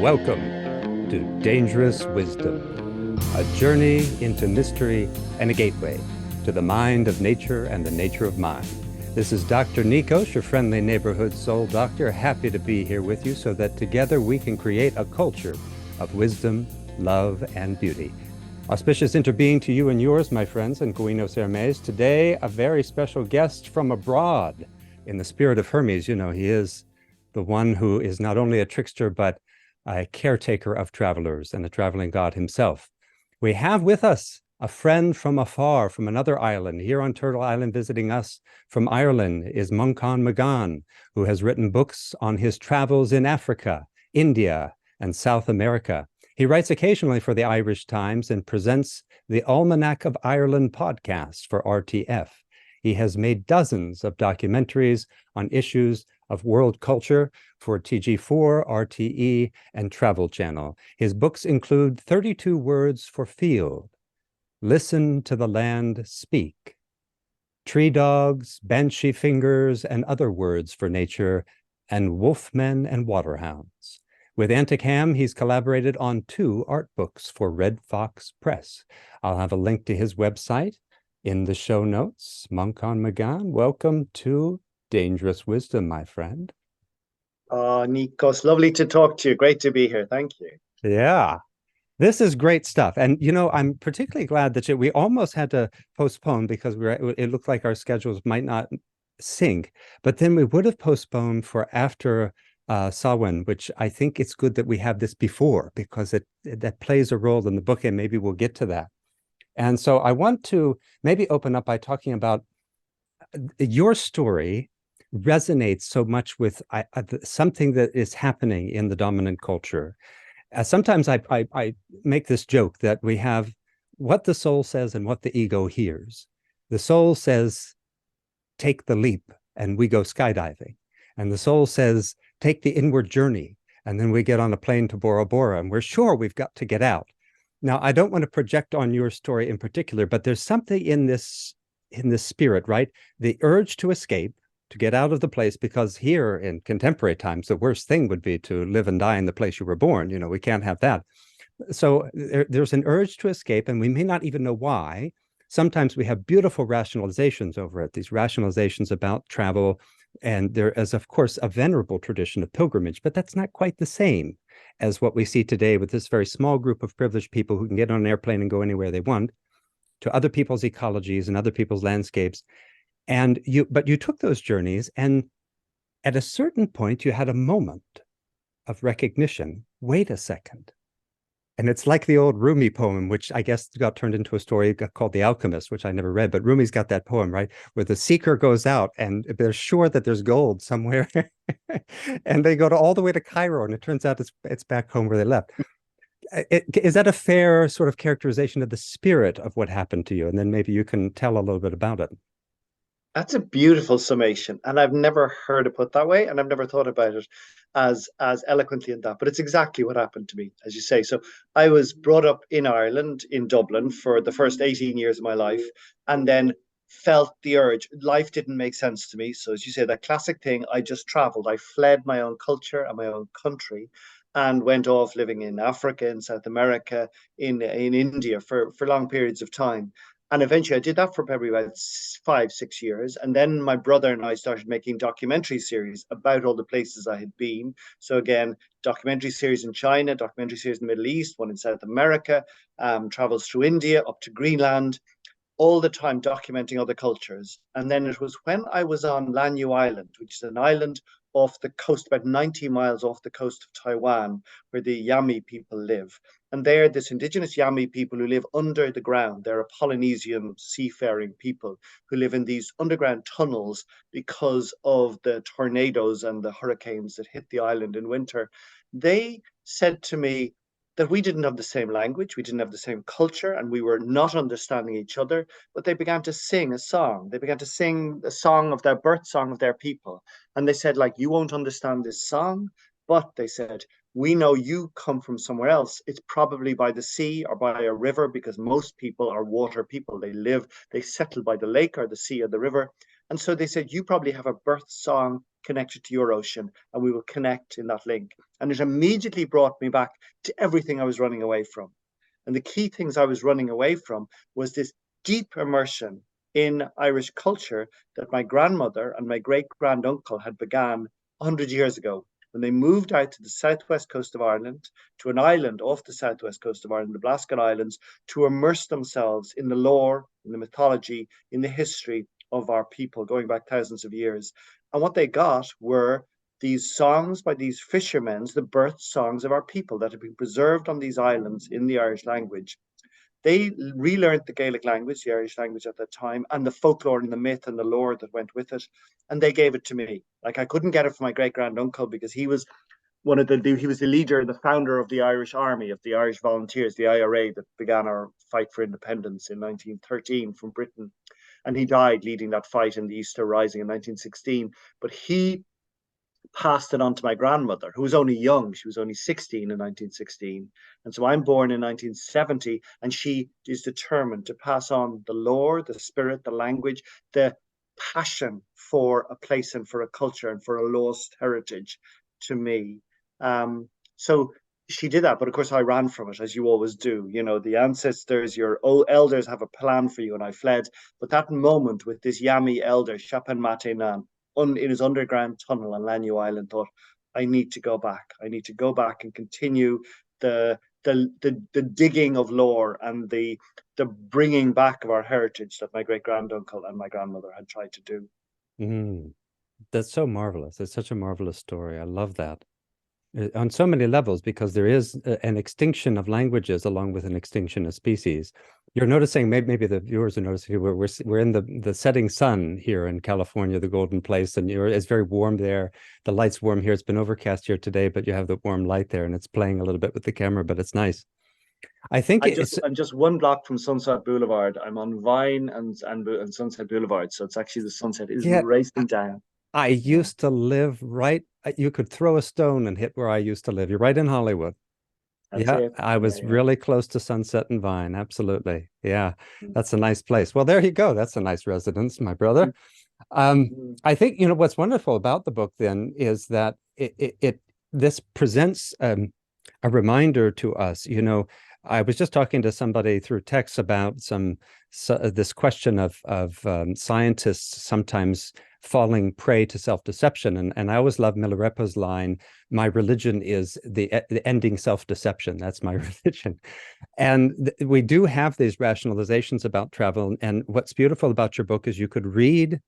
Welcome to Dangerous Wisdom, a journey into mystery and a gateway to the mind of nature and the nature of mind. This is Dr. Nikos, your friendly neighborhood soul doctor, happy to be here with you so that together we can create a culture of wisdom, love, and beauty. Auspicious interbeing to you and yours, my friends, and Guinos Hermes. Today, a very special guest from abroad. In the spirit of Hermes, you know, he is the one who is not only a trickster, but a caretaker of travelers and a traveling god himself. We have with us a friend from afar, from another island. Here on Turtle Island, visiting us from Ireland is Manchán Magan, who has written books on his travels in Africa, India, and South America. He writes occasionally for the Irish Times and presents the Almanac of Ireland podcast for RTF. He has made dozens of documentaries on issues of world culture for TG4, RTE, and Travel Channel. His books include 32 Words for Field, Listen to the Land Speak, Tree Dogs, Banshee Fingers, and Other Words for Nature, and Wolfmen and Waterhounds. With Anticam, he's collaborated on 2 art books for Red Fox Press. I'll have a link to his website in the show notes. Manchán Magan, welcome to Dangerous Wisdom, my friend. Oh, Nikos, lovely to talk to you. Great to be here. Thank you. Yeah, this is great stuff. And, you know, I'm particularly glad that we almost had to postpone because it looked like our schedules might not sync, but then we would have postponed for after Samhain, which I think it's good that we have this before because that plays a role in the book, and maybe we'll get to that. And so I want to maybe open up by talking about your story resonates so much with something that is happening in the dominant culture. Sometimes I make this joke that we have what the soul says and what the ego hears. The soul says, take the leap, and we go skydiving. And the soul says, take the inward journey. And then we get on a plane to Bora Bora, and we're sure we've got to get out. Now, I don't want to project on your story in particular, but there's something in this spirit, right? The urge to escape, to get out of the place, because here in contemporary times, the worst thing would be to live and die in the place you were born. You know, we can't have that. So there's an urge to escape, and we may not even know why. Sometimes we have beautiful rationalizations over it, these rationalizations about travel. And there is, of course, a venerable tradition of pilgrimage, but that's not quite the same as what we see today with this very small group of privileged people who can get on an airplane and go anywhere they want to other people's ecologies and other people's landscapes. But you took those journeys, and at a certain point, you had a moment of recognition. Wait a second. And it's like the old Rumi poem, which I guess got turned into a story called The Alchemist, which I never read, but Rumi's got that poem, right? Where the seeker goes out and they're sure that there's gold somewhere. And they go all the way to Cairo, and it turns out it's back home where they left. Is that a fair sort of characterization of the spirit of what happened to you? And then maybe you can tell a little bit about it. That's a beautiful summation, and I've never heard it put that way, and I've never thought about it as eloquently in that. But it's exactly what happened to me, as you say. So I was brought up in Ireland, in Dublin, for the first 18 years of my life, and then felt the urge. Life didn't make sense to me. So as you say, that classic thing, I just traveled. I fled my own culture and my own country, and went off living in Africa, in South America, in India for long periods of time. And eventually I did that for probably about 5, 6 years. And then my brother and I started making documentary series about all the places I had been. So again, documentary series in China, documentary series in the Middle East, one in South America, travels through India up to Greenland, all the time documenting other cultures. And then it was when I was on Lanyu Island, which is an island off the coast, about 90 miles off the coast of Taiwan, where the Yami people live. And they're this indigenous Yami people who live under the ground. They're a Polynesian seafaring people who live in these underground tunnels because of the tornadoes and the hurricanes that hit the island in winter. They said to me that we didn't have the same language, we didn't have the same culture, and we were not understanding each other. But they began to sing a song. They began to sing a song of their birth song of their people. And they said, like, you won't understand this song, but they said, we know you come from somewhere else. It's probably by the sea or by a river, because most people are water people. They settle by the lake or the sea or the river. And so they said, you probably have a birth song connected to your ocean, and we will connect in that link. And it immediately brought me back to everything I was running away from. And the key things I was running away from was this deep immersion in Irish culture that my grandmother and my great granduncle had began 100 years ago when they moved out to the southwest coast of Ireland, to an island off the southwest coast of Ireland, the Blasket Islands, to immerse themselves in the lore, in the mythology, in the history of our people going back thousands of years. And what they got were these songs by these fishermen, the birth songs of our people that have been preserved on these islands in the Irish language. They relearned the Gaelic language, the Irish language at that time, and the folklore and the myth and the lore that went with it. And they gave it to me. Like I couldn't get it from my great granduncle because he was he was the leader, the founder of the Irish Army, of the Irish Volunteers, the IRA that began our fight for independence in 1913 from Britain. And he died leading that fight in the Easter Rising in 1916. But he passed it on to my grandmother, who was only young. She was only 16 in 1916. And so I'm born in 1970, and she is determined to pass on the lore, the spirit, the language, the passion for a place and for a culture and for a lost heritage to me. So she did that, but of course I ran from it, as you always do. You know, the ancestors, your old elders have a plan for you, and I fled. But that moment with this Yami elder, Chapin Matenan, in his underground tunnel on Lanyo Island, thought, I need to go back. I need to go back and continue the digging of lore and the bringing back of our heritage that my great granduncle and my grandmother had tried to do. Mm, that's so marvelous. It's such a marvelous story. I love that. On so many levels, because there is an extinction of languages along with an extinction of species. You're noticing, maybe the viewers are noticing, we're in the setting sun here in California, the Golden Place, and it's very warm there. The light's warm here. It's been overcast here today, but you have the warm light there, and it's playing a little bit with the camera, but it's nice. I think I'm just one block from Sunset Boulevard. I'm on Vine and Sunset Boulevard, so it's actually the sunset is yeah. racing down. I Yeah, used to live right. You could throw a stone and hit where I used to live. You're right in Hollywood. that's Yeah, it. I Yeah, was yeah. really close to Sunset and Vine. Absolutely. Yeah, Mm, that's a nice place. Well, there you go. That's a nice residence, my brother. mm, mm. I think, what's wonderful about the book then is that this presents a reminder to us. I was just talking to somebody through text about this question of scientists sometimes falling prey to self-deception, and I always love Milarepa's line, "My religion is the ending self-deception. That's my religion." And we do have these rationalizations about travel, and what's beautiful about your book is you could read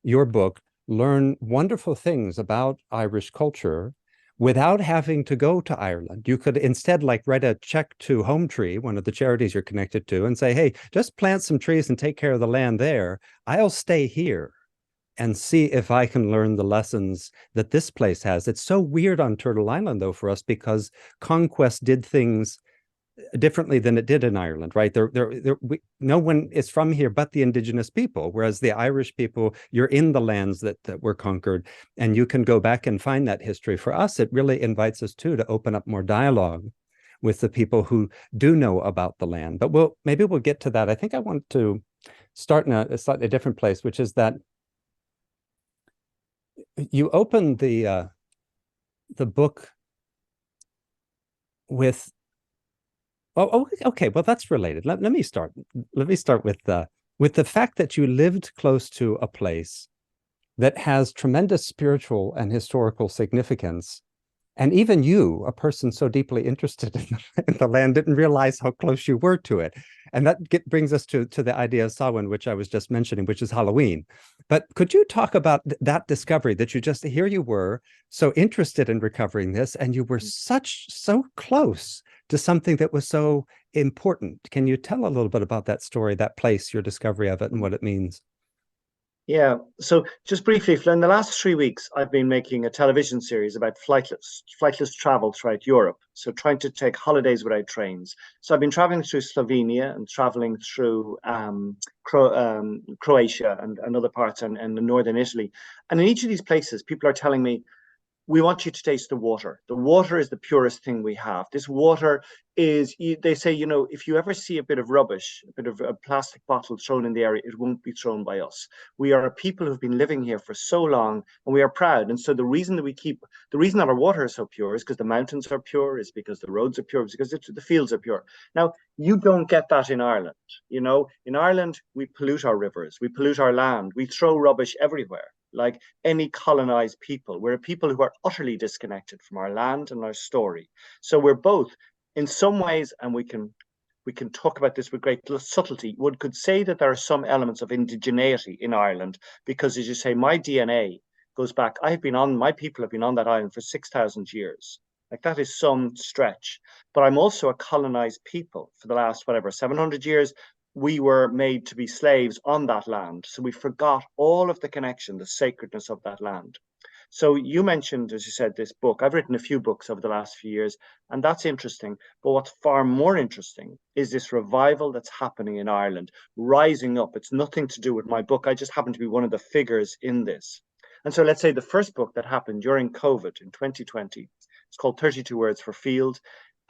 your book, learn wonderful things about Irish culture without having to go to Ireland. You could instead write a check to Home Tree, one of the charities you're connected to, and say, hey, just plant some trees and take care of the land there. I'll stay here and see if I can learn the lessons that this place has. It's so weird on Turtle Island, though, for us, because conquest did things differently than it did in Ireland, right? No one is from here but the Indigenous people, whereas the Irish people, you're in the lands that were conquered, and you can go back and find that history. For us, it really invites us too to open up more dialogue with the people who do know about the land. But maybe we'll get to that. I think I want to start in a slightly different place, which is that you open the book with okay. Well, that's related. Let me start. Let me start with the fact that you lived close to a place that has tremendous spiritual and historical significance. And even you, a person so deeply interested in the land, didn't realize how close you were to it. And that brings us to the idea of Samhain, which I was just mentioning, which is Halloween. But could you talk about that discovery that here you were so interested in recovering this, and you were so close to something that was so important? Can you tell a little bit about that story, that place, your discovery of it, and what it means? Yeah. So just briefly, Flynn, in the last 3 weeks, I've been making a television series about flightless travel throughout Europe. So trying to take holidays without trains. So I've been traveling through Slovenia and traveling through Croatia and other parts and northern Italy. And in each of these places, people are telling me, we want you to taste the water. The water is the purest thing we have. This water is, they say, you know, if you ever see a bit of rubbish, a bit of a plastic bottle thrown in the area, it won't be thrown by us. We are a people who've been living here for so long, and we are proud. And so the reason that our water is so pure is because the mountains are pure, is because the roads are pure, is because the fields are pure. Now, you don't get that in Ireland. You know, in Ireland, we pollute our rivers, we pollute our land, we throw rubbish everywhere. Like any colonized people, we're a people who are utterly disconnected from our land and our story. So we're both, in some ways, and we can talk about this with great subtlety. One could say that there are some elements of indigeneity in Ireland because, as you say, my DNA goes back. My people have been on that island for 6,000 years. Like that is some stretch. But I'm also a colonized people for the last, whatever, 700 years. We were made to be slaves on that land. So we forgot all of the connection, the sacredness of that land. So you mentioned, as you said, this book. I've written a few books over the last few years, and that's interesting. But what's far more interesting is this revival that's happening in Ireland, rising up. It's nothing to do with my book. I just happen to be one of the figures in this. And so let's say the first book that happened during COVID in 2020, it's called 32 Words for Field.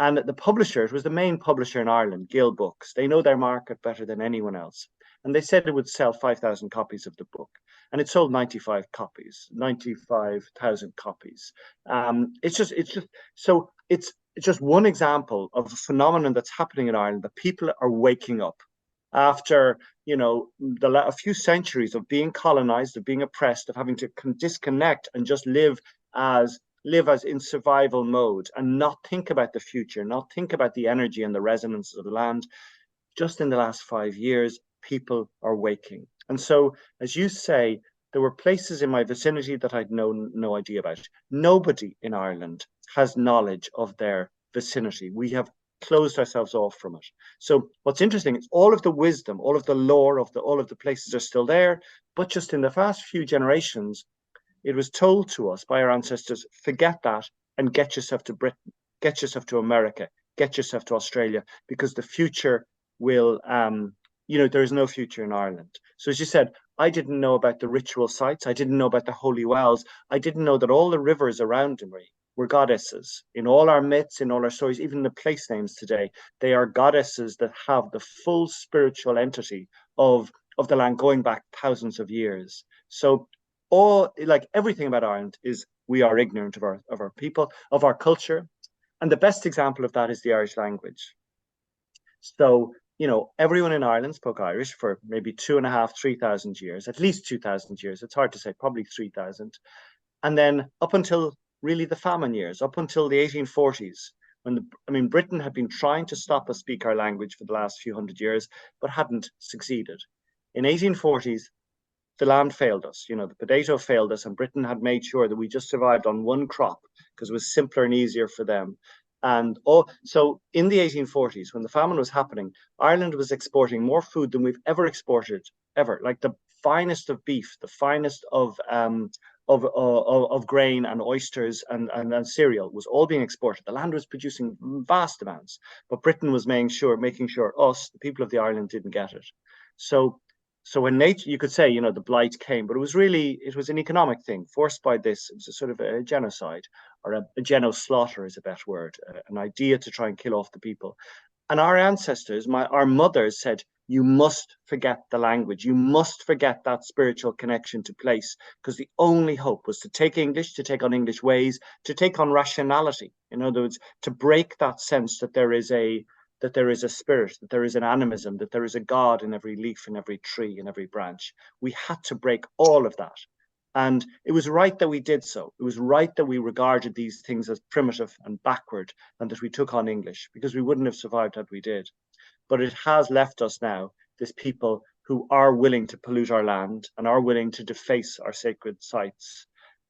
And the publisher, it was the main publisher in Ireland, Gill Books. They know their market better than anyone else. And they said it would sell 5,000 copies of the book. And it sold 95,000 copies. It's just one example of a phenomenon that's happening in Ireland, that people are waking up after, you know, a few centuries of being colonized, of being oppressed, of having to disconnect and just live as in survival mode and not think about the future, not think about the energy and the resonance of the land. Just in the last 5 years, people are waking. And so, as you say, there were places in my vicinity that I'd no idea about. Nobody in Ireland has knowledge of their vicinity. We have closed ourselves off from it. So what's interesting is all of the wisdom, all of the lore of all of the places are still there, but just in the past few generations, it was told to us by our ancestors, forget that and get yourself to Britain, get yourself to America, get yourself to Australia, because the future will, there is no future in Ireland. So as you said, I didn't know about the ritual sites. I didn't know about the holy wells. I didn't know that all the rivers around me were goddesses. In all our myths, in all our stories, even the place names today, they are goddesses that have the full spiritual entity of the land going back thousands of years. So everything about Ireland is, we are ignorant of our people, of our culture. And the best example of that is the Irish language. So, everyone in Ireland spoke Irish for maybe 2,500, 3,000 years, at least 2,000 years. It's hard to say, probably 3,000. And then up until really the famine years, up until the 1840s, Britain had been trying to stop us speak our language for the last few hundred years, but hadn't succeeded. In 1840s, the land failed us. The potato failed us, and Britain had made sure that we just survived on one crop because it was simpler and easier for them. And so in the 1840s, when the famine was happening, Ireland was exporting more food than we've ever exported, ever. Like the finest of beef, the finest of grain and oysters and cereal was all being exported. The land was producing vast amounts, but Britain was making sure us, the people of the island, didn't get it. So when nature, you could say, the blight came, but it was an economic thing forced by this. It was a sort of a genocide, or a geno-slaughter is a better word, an idea to try and kill off the people. And our ancestors, our mothers said, you must forget the language. You must forget that spiritual connection to place, because the only hope was to take English, to take on English ways, to take on rationality. In other words, to break that sense that there is a spirit, that there is an animism, that there is a God in every leaf, in every tree, in every branch. We had to break all of that. And it was right that we did so. It was right that we regarded these things as primitive and backward, and that we took on English, because we wouldn't have survived had we did. But it has left us now, this people who are willing to pollute our land and are willing to deface our sacred sites.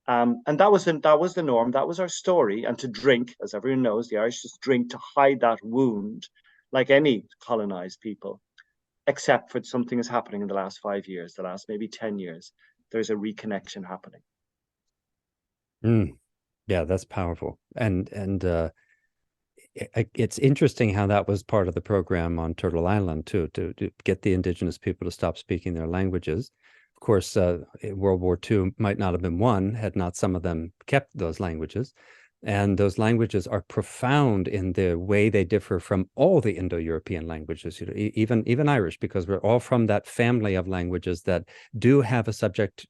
And that was the norm. That was our story. And to drink, as everyone knows, the Irish just drink to hide that wound, like any colonized people, except for something is happening in the last 5 years, the last maybe 10 years. There's a reconnection happening. Yeah, that's powerful. And it's interesting how that was part of the program on Turtle Island too, to get the Indigenous people to stop speaking their languages. Of course, World War II might not have been won had not some of them kept those languages. And those languages are profound in the way they differ from all the Indo-European languages, even Irish, because we're all from that family of languages that do have a subject,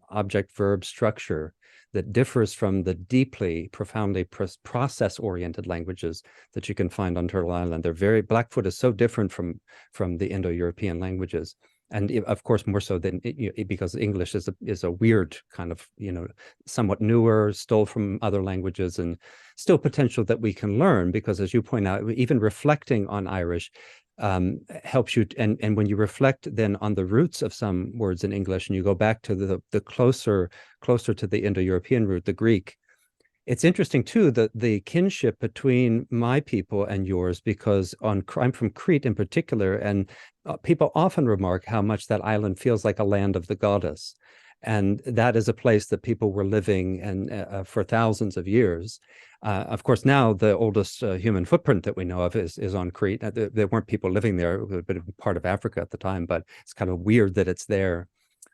object, verb structure that differs from the deeply, profoundly process-oriented languages that you can find on Turtle Island. Blackfoot is so different from the Indo-European languages. And of course, more so than because English is a weird kind of, somewhat newer, stole from other languages, and still potential that we can learn. Because as you point out, even reflecting on Irish helps you. And when you reflect then on the roots of some words in English, and you go back to the closer to the Indo-European root, the Greek. It's interesting too that the kinship between my people and yours, because I'm from Crete in particular, and people often remark how much that island feels like a land of the goddess, and that is a place that people were living and for thousands of years. Of course, now the oldest human footprint that we know of is on Crete. There weren't people living there; it would have been part of Africa at the time, but it's kind of weird that it's there.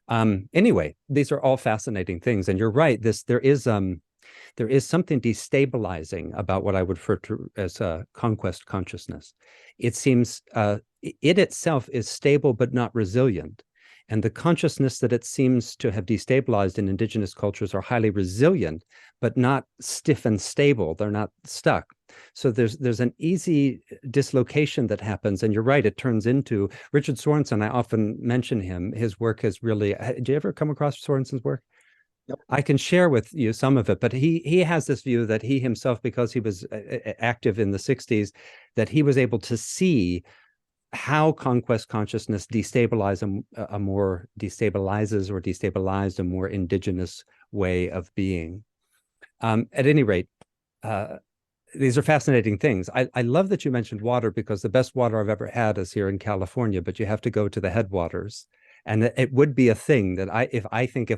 Anyway, these are all fascinating things, and you're right. There is something destabilizing about what I would refer to as conquest consciousness. It seems it itself is stable but not resilient. And the consciousness that it seems to have destabilized in indigenous cultures are highly resilient, but not stiff and stable. They're not stuck. So there's an easy dislocation that happens. And you're right, it turns into Richard Sorensen. I often mention him. His work has really, did you ever come across Sorensen's work? I can share with you some of it, but he has this view that he himself, because he was active in the 60s, that he was able to see how conquest consciousness destabilizes a more destabilized a more indigenous way of being. At any rate, these are fascinating things. I love that you mentioned water, because the best water I've ever had is here in California, but you have to go to the headwaters. And it would be a thing that if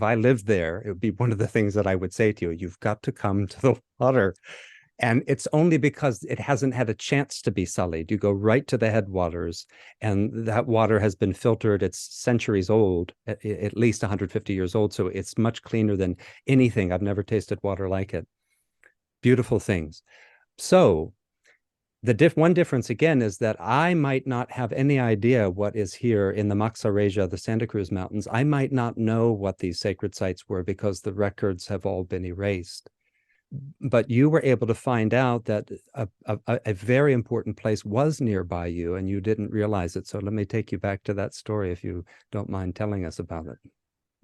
I lived there, it would be one of the things that I would say to you, you've got to come to the water. And it's only because it hasn't had a chance to be sullied. You go right to the headwaters, and that water has been filtered. It's centuries old, at least 150 years old. So it's much cleaner than anything. I've never tasted water like it. Beautiful things. So the one difference again is that I might not have any idea what is here in the Maxareja, the Santa Cruz Mountains. I might not know what these sacred sites were because the records have all been erased. But you were able to find out that a very important place was nearby you, and you didn't realize it. So let me take you back to that story, if you don't mind telling us about it.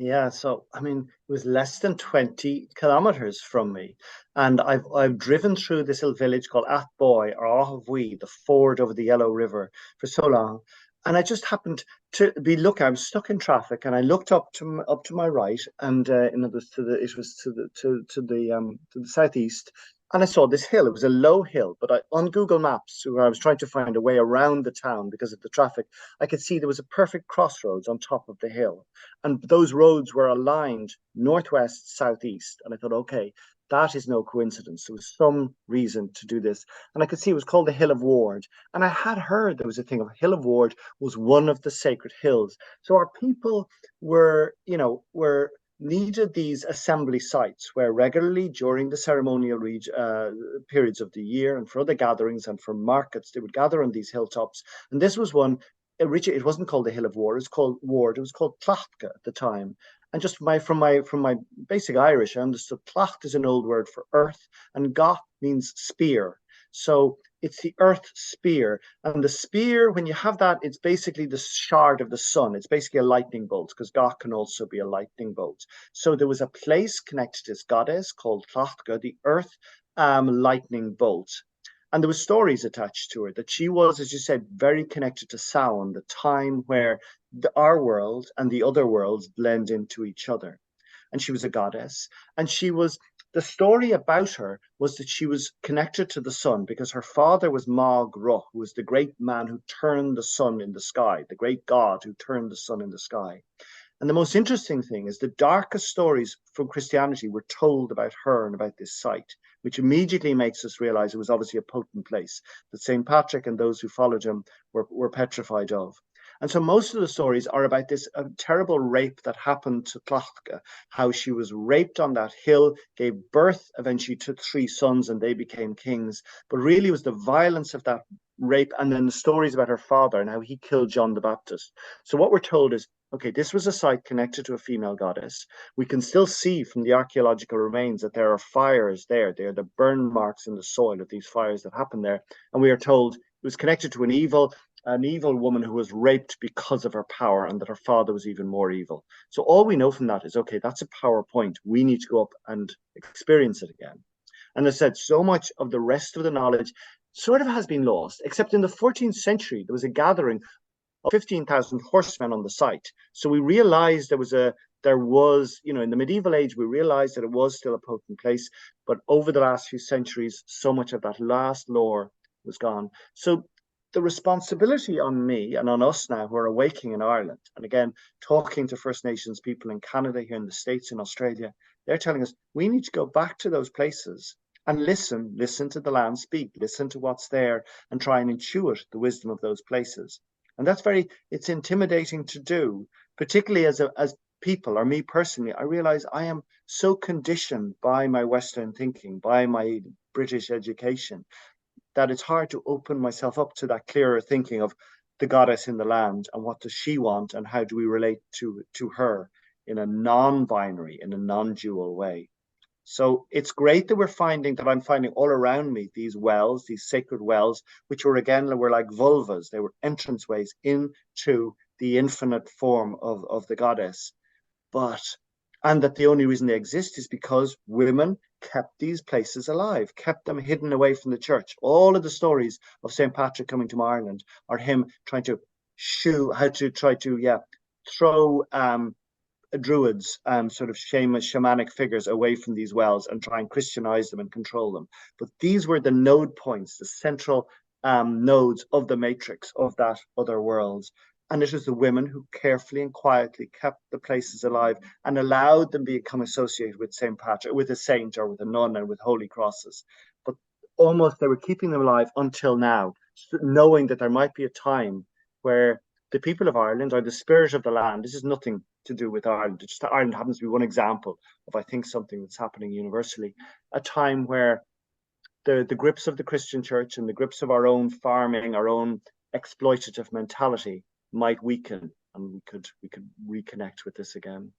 Yeah, so I mean, it was less than 20 kilometers from me, and I've driven through this little village called Athboy or Ahavui, the ford over the Yellow River, for so long, and I just happened to be looking. I was stuck in traffic, and I looked up to my right, and it was to the southeast, and I saw this hill. It was a low hill, but on Google Maps, where I was trying to find a way around the town because of the traffic, I could see there was a perfect crossroads on top of the hill, and those roads were aligned northwest, southeast. And I thought, okay, that is no coincidence. There was some reason to do this. And I could see it was called the Hill of Ward. And I had heard there was a thing of Hill of Ward was one of the sacred hills. So our people were needed these assembly sites where regularly during the ceremonial periods of the year and for other gatherings and for markets, they would gather on these hilltops. And this was one. Originally, it wasn't called the Hill of Ward. It was called Ward. It was called Tlachtka at the time. And just from my basic Irish, I understood Tlacht is an old word for earth, and Goth means spear. So it's the earth spear. And the spear, when you have that, it's basically the shard of the sun. It's basically a lightning bolt, because Goth can also be a lightning bolt. So there was a place connected to this goddess called Tlachtka, the earth lightning bolt. And there were stories attached to her that she was, as you said, very connected to sound, the time where our world and the other worlds blend into each other. And she was a goddess. And the story about her was that she was connected to the sun because her father was Mag Ruch, who was the great man who turned the sun in the sky, the great god who turned the sun in the sky. And the most interesting thing is the darkest stories from Christianity were told about her and about this site, which immediately makes us realize it was obviously a potent place that St. Patrick and those who followed him were petrified of. And so most of the stories are about this terrible rape that happened to Tlachka, how she was raped on that hill, gave birth eventually to 3 sons, and they became kings. But really it was the violence of that rape, and then the stories about her father and how he killed John the Baptist. So what we're told is, okay, this was a site connected to a female goddess. We can still see from the archaeological remains that there are fires there. They are the burn marks in the soil of these fires that happened there. And we are told it was connected to an evil woman who was raped because of her power, and that her father was even more evil. So all we know from that is, okay, that's a power point. We need to go up and experience it again. And as I said, so much of the rest of the knowledge sort of has been lost, except in the 14th century, there was a gathering of 15,000 horsemen on the site. So we realized there was, in the medieval age, we realized that it was still a potent place. But over the last few centuries, so much of that last lore was gone. So the responsibility on me and on us now who are awaking in Ireland, and again, talking to First Nations people in Canada, here in the States, in Australia, they're telling us we need to go back to those places and listen to the land speak, listen to what's there, and try and intuit the wisdom of those places. And it's intimidating to do, particularly as people, or me personally. I realize I am so conditioned by my Western thinking, by my British education, that it's hard to open myself up to that clearer thinking of the goddess in the land, and what does she want, and how do we relate to her in a non-binary, in a non-dual way. So it's great that I'm finding all around me these wells, these sacred wells, which were like vulvas. They were entranceways into the infinite form of the goddess. And that the only reason they exist is because women kept these places alive, kept them hidden away from the church. All of the stories of St. Patrick coming to Ireland are him trying to throw druids, sort of shamanic figures away from these wells and try and Christianize them and control them. But these were the node points, the central nodes of the matrix of that other world. And it was the women who carefully and quietly kept the places alive and allowed them to become associated with St. Patrick, with a saint or with a nun, and with holy crosses. But almost they were keeping them alive until now, knowing that there might be a time where the people of Ireland, or the spirit of the land, this is nothing to do with Ireland. It's just that Ireland happens to be one example of, I think, something that's happening universally. A time where the grips of the Christian church and the grips of our own farming, our own exploitative mentality might weaken, and we could reconnect with this again.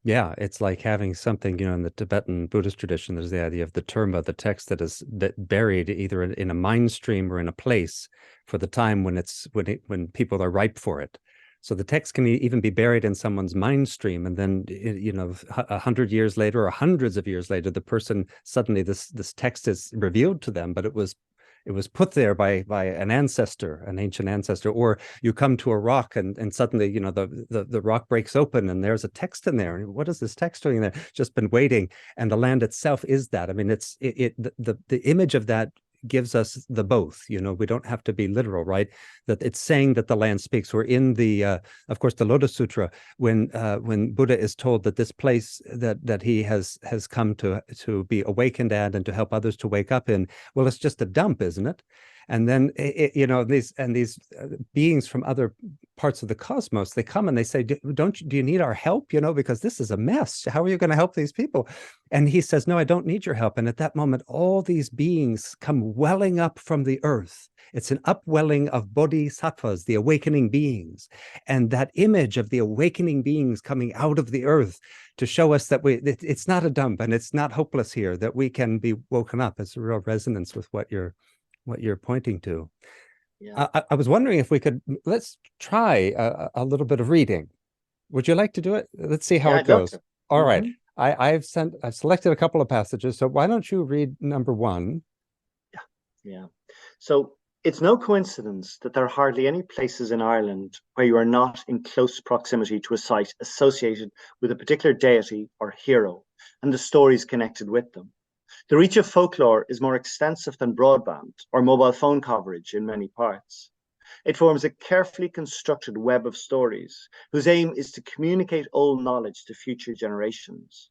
Yeah, it's like having something, in the Tibetan Buddhist tradition, there's the idea of the terma, the text that is buried either in a mind stream or in a place for the time when people are ripe for it. So the text can even be buried in someone's mind stream, and then 100 years later or hundreds of years later, the person suddenly this text is revealed to them, but it was put there by an ancestor, an ancient ancestor. Or you come to a rock and suddenly, the rock breaks open and there's a text in there. And what is this text doing there? Just been waiting. And the land itself is that. I mean, the image of that gives us the both. We don't have to be literal, right? That it's saying that the land speaks. We're in the of course, the Lotus Sutra, when Buddha is told that this place that he has come to be awakened at and to help others to wake up in, well, it's just a dump, isn't it? And then these beings from other parts of the cosmos, they come and they say, do you need our help? Because this is a mess. How are you going to help these people? And he says, no, I don't need your help. And at that moment, all these beings come welling up from the earth. It's an upwelling of bodhisattvas, the awakening beings. And that image of the awakening beings coming out of the earth to show us that it's not a dump and it's not hopeless here, that we can be woken up. It's a real resonance with what you're pointing to. Yeah. I was wondering if let's try a little bit of reading. Would you like to do it? Let's see how it goes. All right. I've selected a couple of passages. So why don't you read number 1? Yeah. So it's no coincidence that there are hardly any places in Ireland where you are not in close proximity to a site associated with a particular deity or hero and the stories connected with them. The reach of folklore is more extensive than broadband or mobile phone coverage in many parts. It forms a carefully constructed web of stories whose aim is to communicate old knowledge to future generations.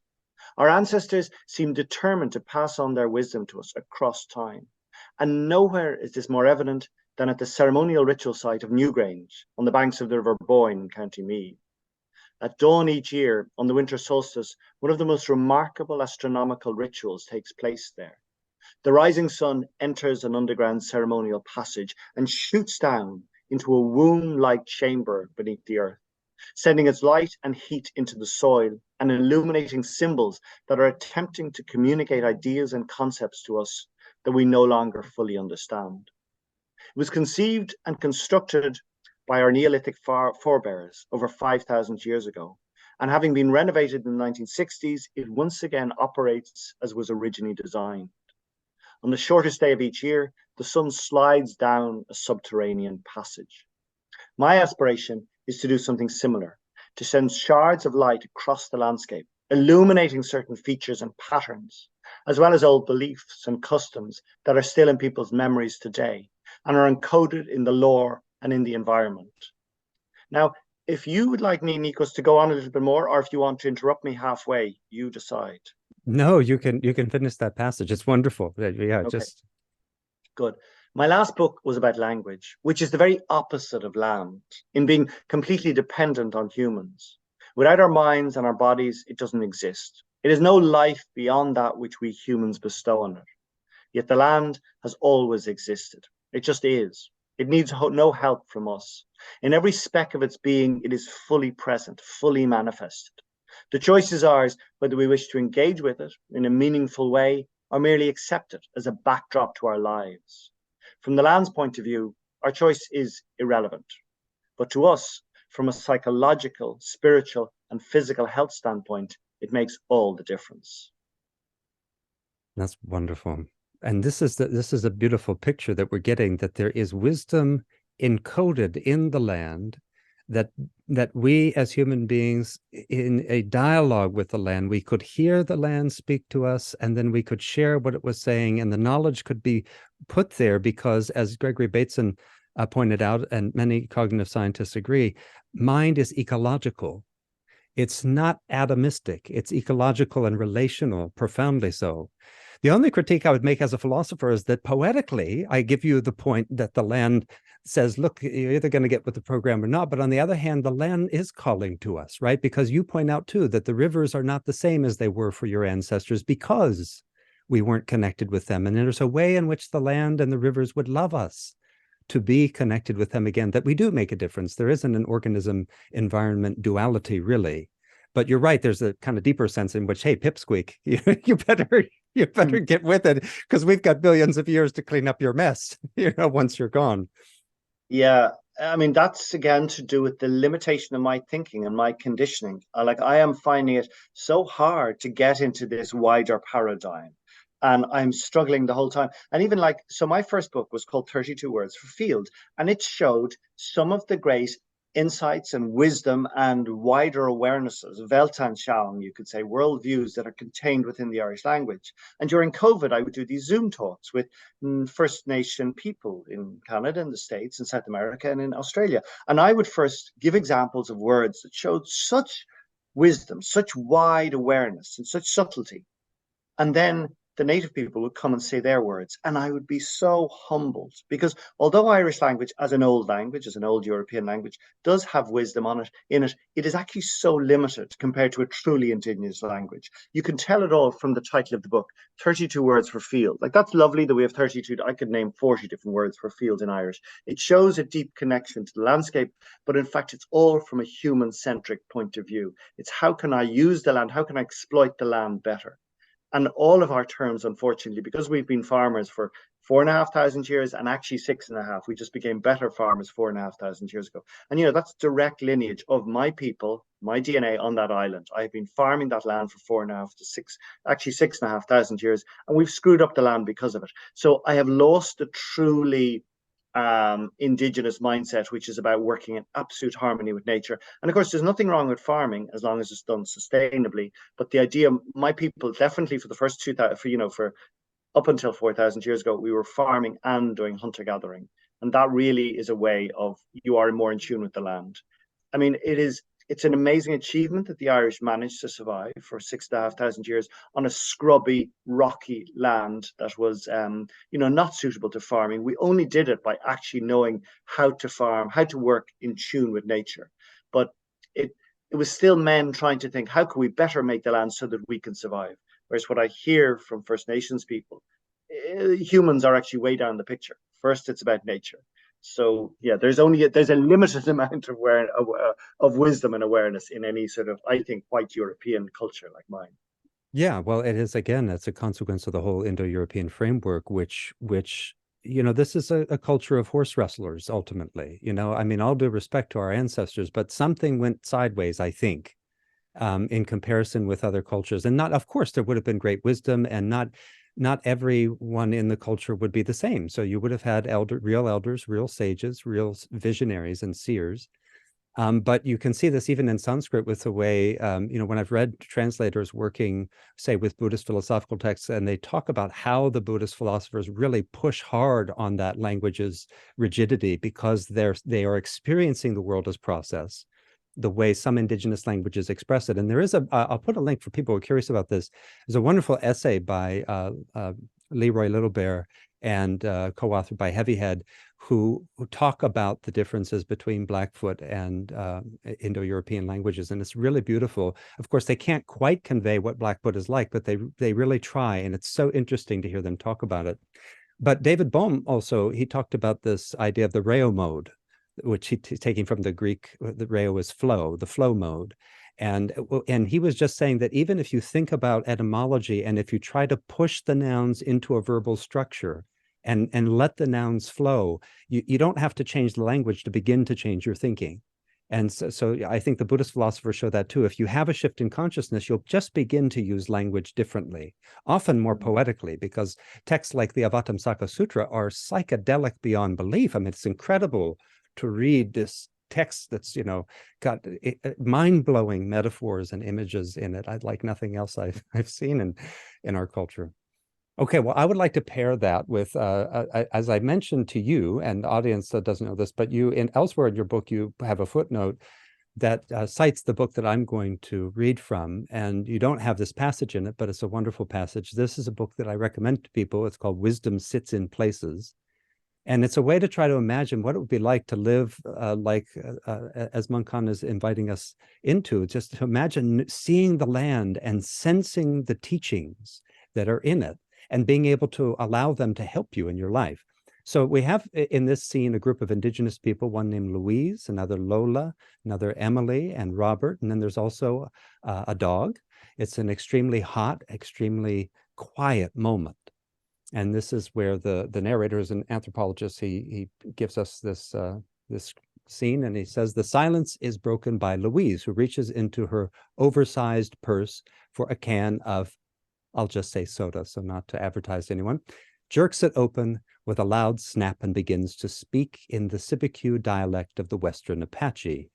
Our ancestors seem determined to pass on their wisdom to us across time, and nowhere is this more evident than at the ceremonial ritual site of Newgrange on the banks of the River Boyne in County Meath. At dawn each year, on the winter solstice, one of the most remarkable astronomical rituals takes place there. The rising sun enters an underground ceremonial passage and shoots down into a womb-like chamber beneath the earth, sending its light and heat into the soil and illuminating symbols that are attempting to communicate ideas and concepts to us that we no longer fully understand. It was conceived and constructed by our Neolithic forebears over 5,000 years ago, and having been renovated in the 1960s, it once again operates as was originally designed. On the shortest day of each year, the sun slides down a subterranean passage. My aspiration is to do something similar, to send shards of light across the landscape, illuminating certain features and patterns, as well as old beliefs and customs that are still in people's memories today and are encoded in the lore and in the environment. Now, if you would like me, Nikos, to go on a little bit more, or if you want to interrupt me halfway, you decide. No, you can finish that passage. It's wonderful. Yeah, Okay, just good. My last book was about language, which is the very opposite of land, in being completely dependent on humans. Without our minds and our bodies, it doesn't exist. It is no life beyond that which we humans bestow on it. Yet the land has always existed. It just is. It needs no help from us. In every speck of its being, it is fully present, fully manifested. The choice is ours whether we wish to engage with it in a meaningful way or merely accept it as a backdrop to our lives. From the land's point of view, our choice is irrelevant. But to us, from a psychological, spiritual, and physical health standpoint, it makes all the difference. that's wonderful. And this is a beautiful picture that we're getting, that there is wisdom encoded in the land, that we as human beings in a dialogue with the land, we could hear the land speak to us, and then we could share what it was saying, and the knowledge could be put there because, as Gregory Bateson pointed out, and many cognitive scientists agree, mind is ecological. It's not atomistic. It's ecological and relational, profoundly so. The only critique I would make as a philosopher is that poetically, I give you the point that the land says, look, you're either going to get with the program or not. But on the other hand, the land is calling to us, right? Because you point out, too, that the rivers are not the same as they were for your ancestors because we weren't connected with them. And there's a way in which the land and the rivers would love us to be connected with them again, that we do make a difference. There isn't an organism environment duality, really. But you're right, there's a kind of deeper sense in which, hey, pipsqueak, you better get with it, because we've got billions of years to clean up your mess, once you're gone. Yeah, I mean, that's again to do with the limitation of my thinking and my conditioning. I am finding it so hard to get into this wider paradigm. And I'm struggling the whole time. And even so my first book was called 32 Words for Field, and it showed some of the great insights and wisdom and wider awarenesses, Weltanschauung, you could say, worldviews that are contained within the Irish language. And during COVID, I would do these Zoom talks with First Nation people in Canada, in the States, in South America, and in Australia. And I would first give examples of words that showed such wisdom, such wide awareness, and such subtlety. And then the native people would come and say their words, and I would be so humbled, because although Irish language, as an old language, as an old European language, does have wisdom in it, it is actually so limited compared to a truly Indigenous language. You can tell it all from the title of the book, 32 Words for Field. That's lovely that we have 32. I could name 40 different words for field in Irish. It shows a deep connection to the landscape, but in fact, it's all from a human-centric point of view. It's how can I use the land? How can I exploit the land better? And all of our terms, unfortunately, because we've been farmers for 4,500 years and actually 6.5, we just became better farmers 4,500 years ago. And, that's direct lineage of my people, my DNA on that island. I've been farming that land for 4.5 to 6, actually 6,500 years, and we've screwed up the land because of it. So I have lost the truly Indigenous mindset, which is about working in absolute harmony with nature. And of course, there's nothing wrong with farming as long as it's done sustainably. But the idea, my people definitely for the first 2,000, for up until 4,000 years ago, we were farming and doing hunter gathering, and that really is a way of you are more in tune with the land. I mean, it is it's an amazing achievement that the Irish managed to survive for 6,500 years on a scrubby, rocky land that was, not suitable to farming. We only did it by actually knowing how to farm, how to work in tune with nature. But it it was still men trying to think, how can we better make the land so that we can survive? Whereas what I hear from First Nations people, humans are actually way down the picture. First, it's about nature. So yeah, there's a limited amount of wisdom and awareness in any sort of, I think, white European culture like mine. Yeah, well, it is again, it's a consequence of the whole Indo-European framework, which this is a culture of horse wrestlers ultimately. I mean, all due respect to our ancestors, but something went sideways, I think, in comparison with other cultures. And not, of course, there would have been great wisdom, and not everyone in the culture would be the same. So you would have had real elders, real sages, real visionaries and seers. But you can see this even in Sanskrit with the way, when I've read translators working, say, with Buddhist philosophical texts, and they talk about how the Buddhist philosophers really push hard on that language's rigidity because they are experiencing the world as process, the way some indigenous languages express it. And there is I'll put a link for people who are curious about this. There's a wonderful essay by Leroy Littlebear and co-authored by Heavyhead, who talk about the differences between Blackfoot and Indo-European languages. And it's really beautiful. Of course, they can't quite convey what Blackfoot is like, but they really try. And it's so interesting to hear them talk about it. But David Bohm also, he talked about this idea of the reo mode, which he's taking from the Greek, the reo is flow, the flow mode. And he was just saying that even if you think about etymology, and if you try to push the nouns into a verbal structure and let the nouns flow, you don't have to change the language to begin to change your thinking. And so I think the Buddhist philosophers show that too. If you have a shift in consciousness, you'll just begin to use language differently, often more poetically, because texts like the Avatamsaka Sutra are psychedelic beyond belief. I mean, it's incredible to read this text that's got mind-blowing metaphors and images in it. I'd like nothing else I've seen in our culture. Okay, well, I would like to pair that with, as I mentioned to you, and the audience that doesn't know this, but you, elsewhere in your book, you have a footnote that cites the book that I'm going to read from, and you don't have this passage in it, but it's a wonderful passage. This is a book that I recommend to people. It's called Wisdom Sits in Places. And it's a way to try to imagine what it would be like to live as Manchán is inviting us into, just to imagine seeing the land and sensing the teachings that are in it and being able to allow them to help you in your life. So we have in this scene a group of Indigenous people, one named Louise, another Lola, another Emily and Robert, and then there's also a dog. It's an extremely hot, extremely quiet moment. And this is where the narrator is an anthropologist. He gives us this scene, and he says, the silence is broken by Louise, who reaches into her oversized purse for a can of, I'll just say soda, so not to advertise to anyone, jerks it open with a loud snap and begins to speak in the Sibique dialect of the Western Apache.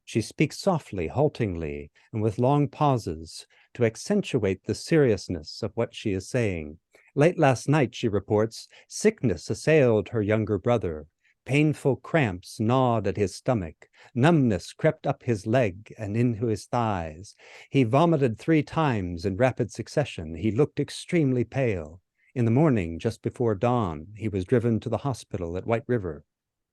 She speaks softly, haltingly, and with long pauses to accentuate the seriousness of what she is saying. Late last night, she reports, sickness assailed her younger brother. Painful cramps gnawed at his stomach. Numbness crept up his leg and into his thighs. He vomited 3 times in rapid succession. He looked extremely pale. In the morning, just before dawn, he was driven to the hospital at White River.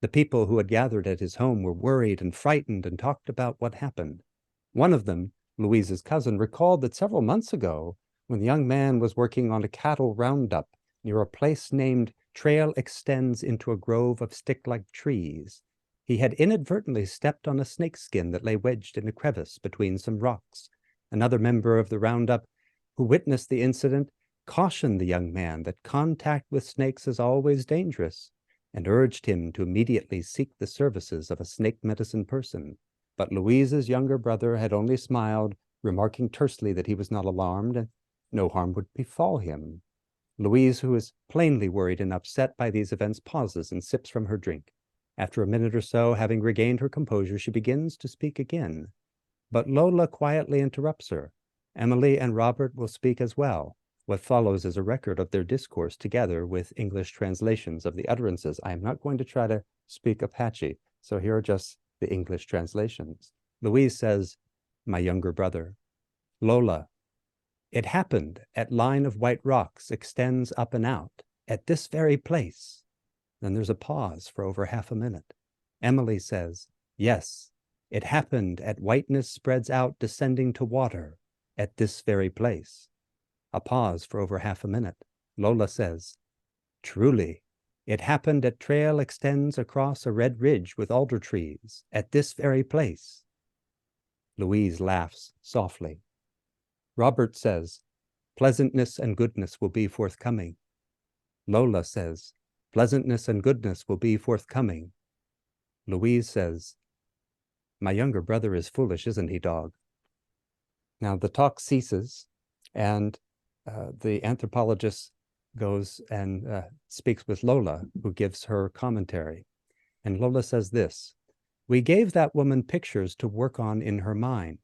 The people who had gathered at his home were worried and frightened and talked about what happened. One of them, Louise's cousin, recalled that several months ago, when the young man was working on a cattle roundup near a place named Trail Extends into a grove of stick-like trees, he had inadvertently stepped on a snakeskin that lay wedged in a crevice between some rocks. Another member of the roundup who witnessed the incident cautioned the young man that contact with snakes is always dangerous and urged him to immediately seek the services of a snake medicine person. But Louise's younger brother had only smiled, remarking tersely that he was not alarmed and no harm would befall him. Louise, who is plainly worried and upset by these events, pauses and sips from her drink. After a minute or so, having regained her composure, she begins to speak again. But Lola quietly interrupts her. Emily and Robert will speak as well. What follows is a record of their discourse together with English translations of the utterances. I am not going to try to speak Apache, so here are just the English translations. Louise says, my younger brother. Lola, it happened at line of white rocks extends up and out at this very place. Then there's a pause for over half a minute. Emily says, yes, it happened at whiteness spreads out descending to water at this very place. A pause for over half a minute. Lola says, truly, it happened at trail extends across a red ridge with alder trees at this very place. Louise laughs softly. Robert says, pleasantness and goodness will be forthcoming. Lola says, pleasantness and goodness will be forthcoming. Louise says, my younger brother is foolish, isn't he, dog? Now the talk ceases, and the anthropologist goes and speaks with Lola, who gives her commentary. And Lola says this, we gave that woman pictures to work on in her mind.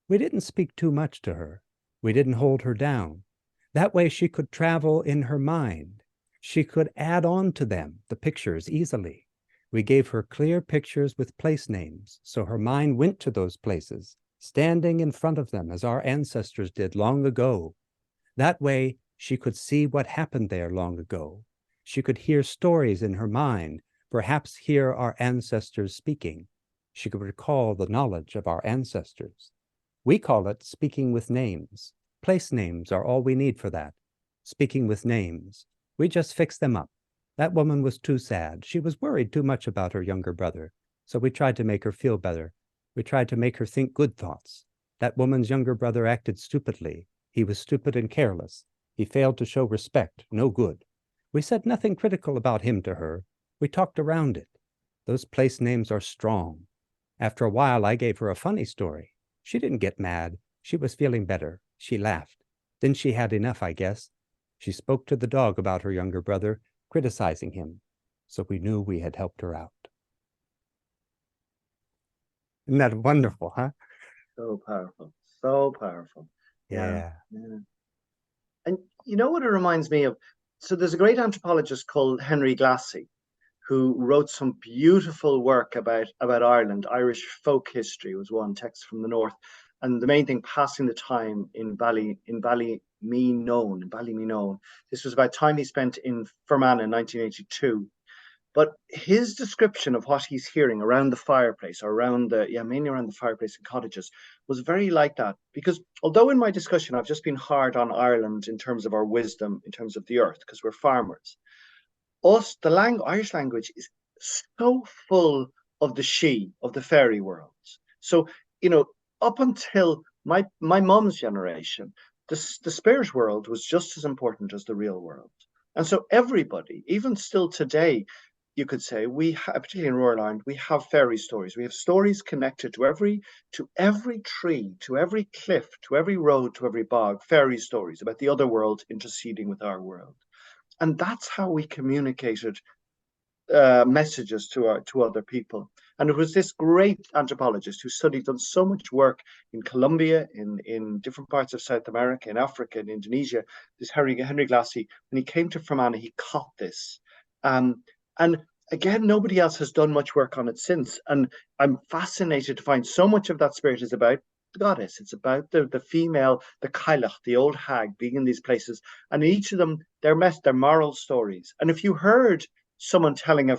We didn't speak too much to her. We didn't hold her down. That way she could travel in her mind. She could add on to them, the pictures, easily. We gave her clear pictures with place names, so her mind went to those places, standing in front of them as our ancestors did long ago. That way she could see what happened there long ago. She could hear stories in her mind, perhaps hear our ancestors speaking. She could recall the knowledge of our ancestors. We call it speaking with names. Place names are all we need for that. Speaking with names. We just fix them up. That woman was too sad. She was worried too much about her younger brother. So we tried to make her feel better. We tried to make her think good thoughts. That woman's younger brother acted stupidly. He was stupid and careless. He failed to show respect, no good. We said nothing critical about him to her. We talked around it. Those place names are strong. After a while, I gave her a funny story. She didn't get mad. She was feeling better. She laughed. Then she had enough, I guess. She spoke to the dog about her younger brother, criticizing him. So we knew we had helped her out. Isn't that wonderful, huh? So powerful. So powerful. Yeah. Yeah. And you know what it reminds me of? So there's a great anthropologist called Henry Glassy who wrote some beautiful work about Ireland. Irish folk history was one, text from the north, and the main thing, passing the time in Ballymeenone. This was about time he spent in Fermanagh in 1982. But his description of what he's hearing around the fireplace, or mainly around the fireplace in cottages, was very like that. Because although in my discussion I've just been hard on Ireland in terms of our wisdom, in terms of the earth, because we're farmers, Irish language is so full of the fairy worlds. So, up until my mom's generation, the spirit world was just as important as the real world. And so everybody, even still today, you could say, particularly in rural Ireland, we have fairy stories. We have stories connected to every tree, to every cliff, to every road, to every bog, fairy stories about the other world interceding with our world. And that's how we communicated messages to other people. And it was this great anthropologist who done so much work in Colombia, in different parts of South America, in Africa, in Indonesia. This Henry Glassy, when he came to Fermanagh, he caught this. And again, nobody else has done much work on it since. And I'm fascinated to find so much of that spirit is about the goddess. It's about the female, the Cailleach, the old hag, being in these places. And each of them, they're moral stories. And if you heard someone telling a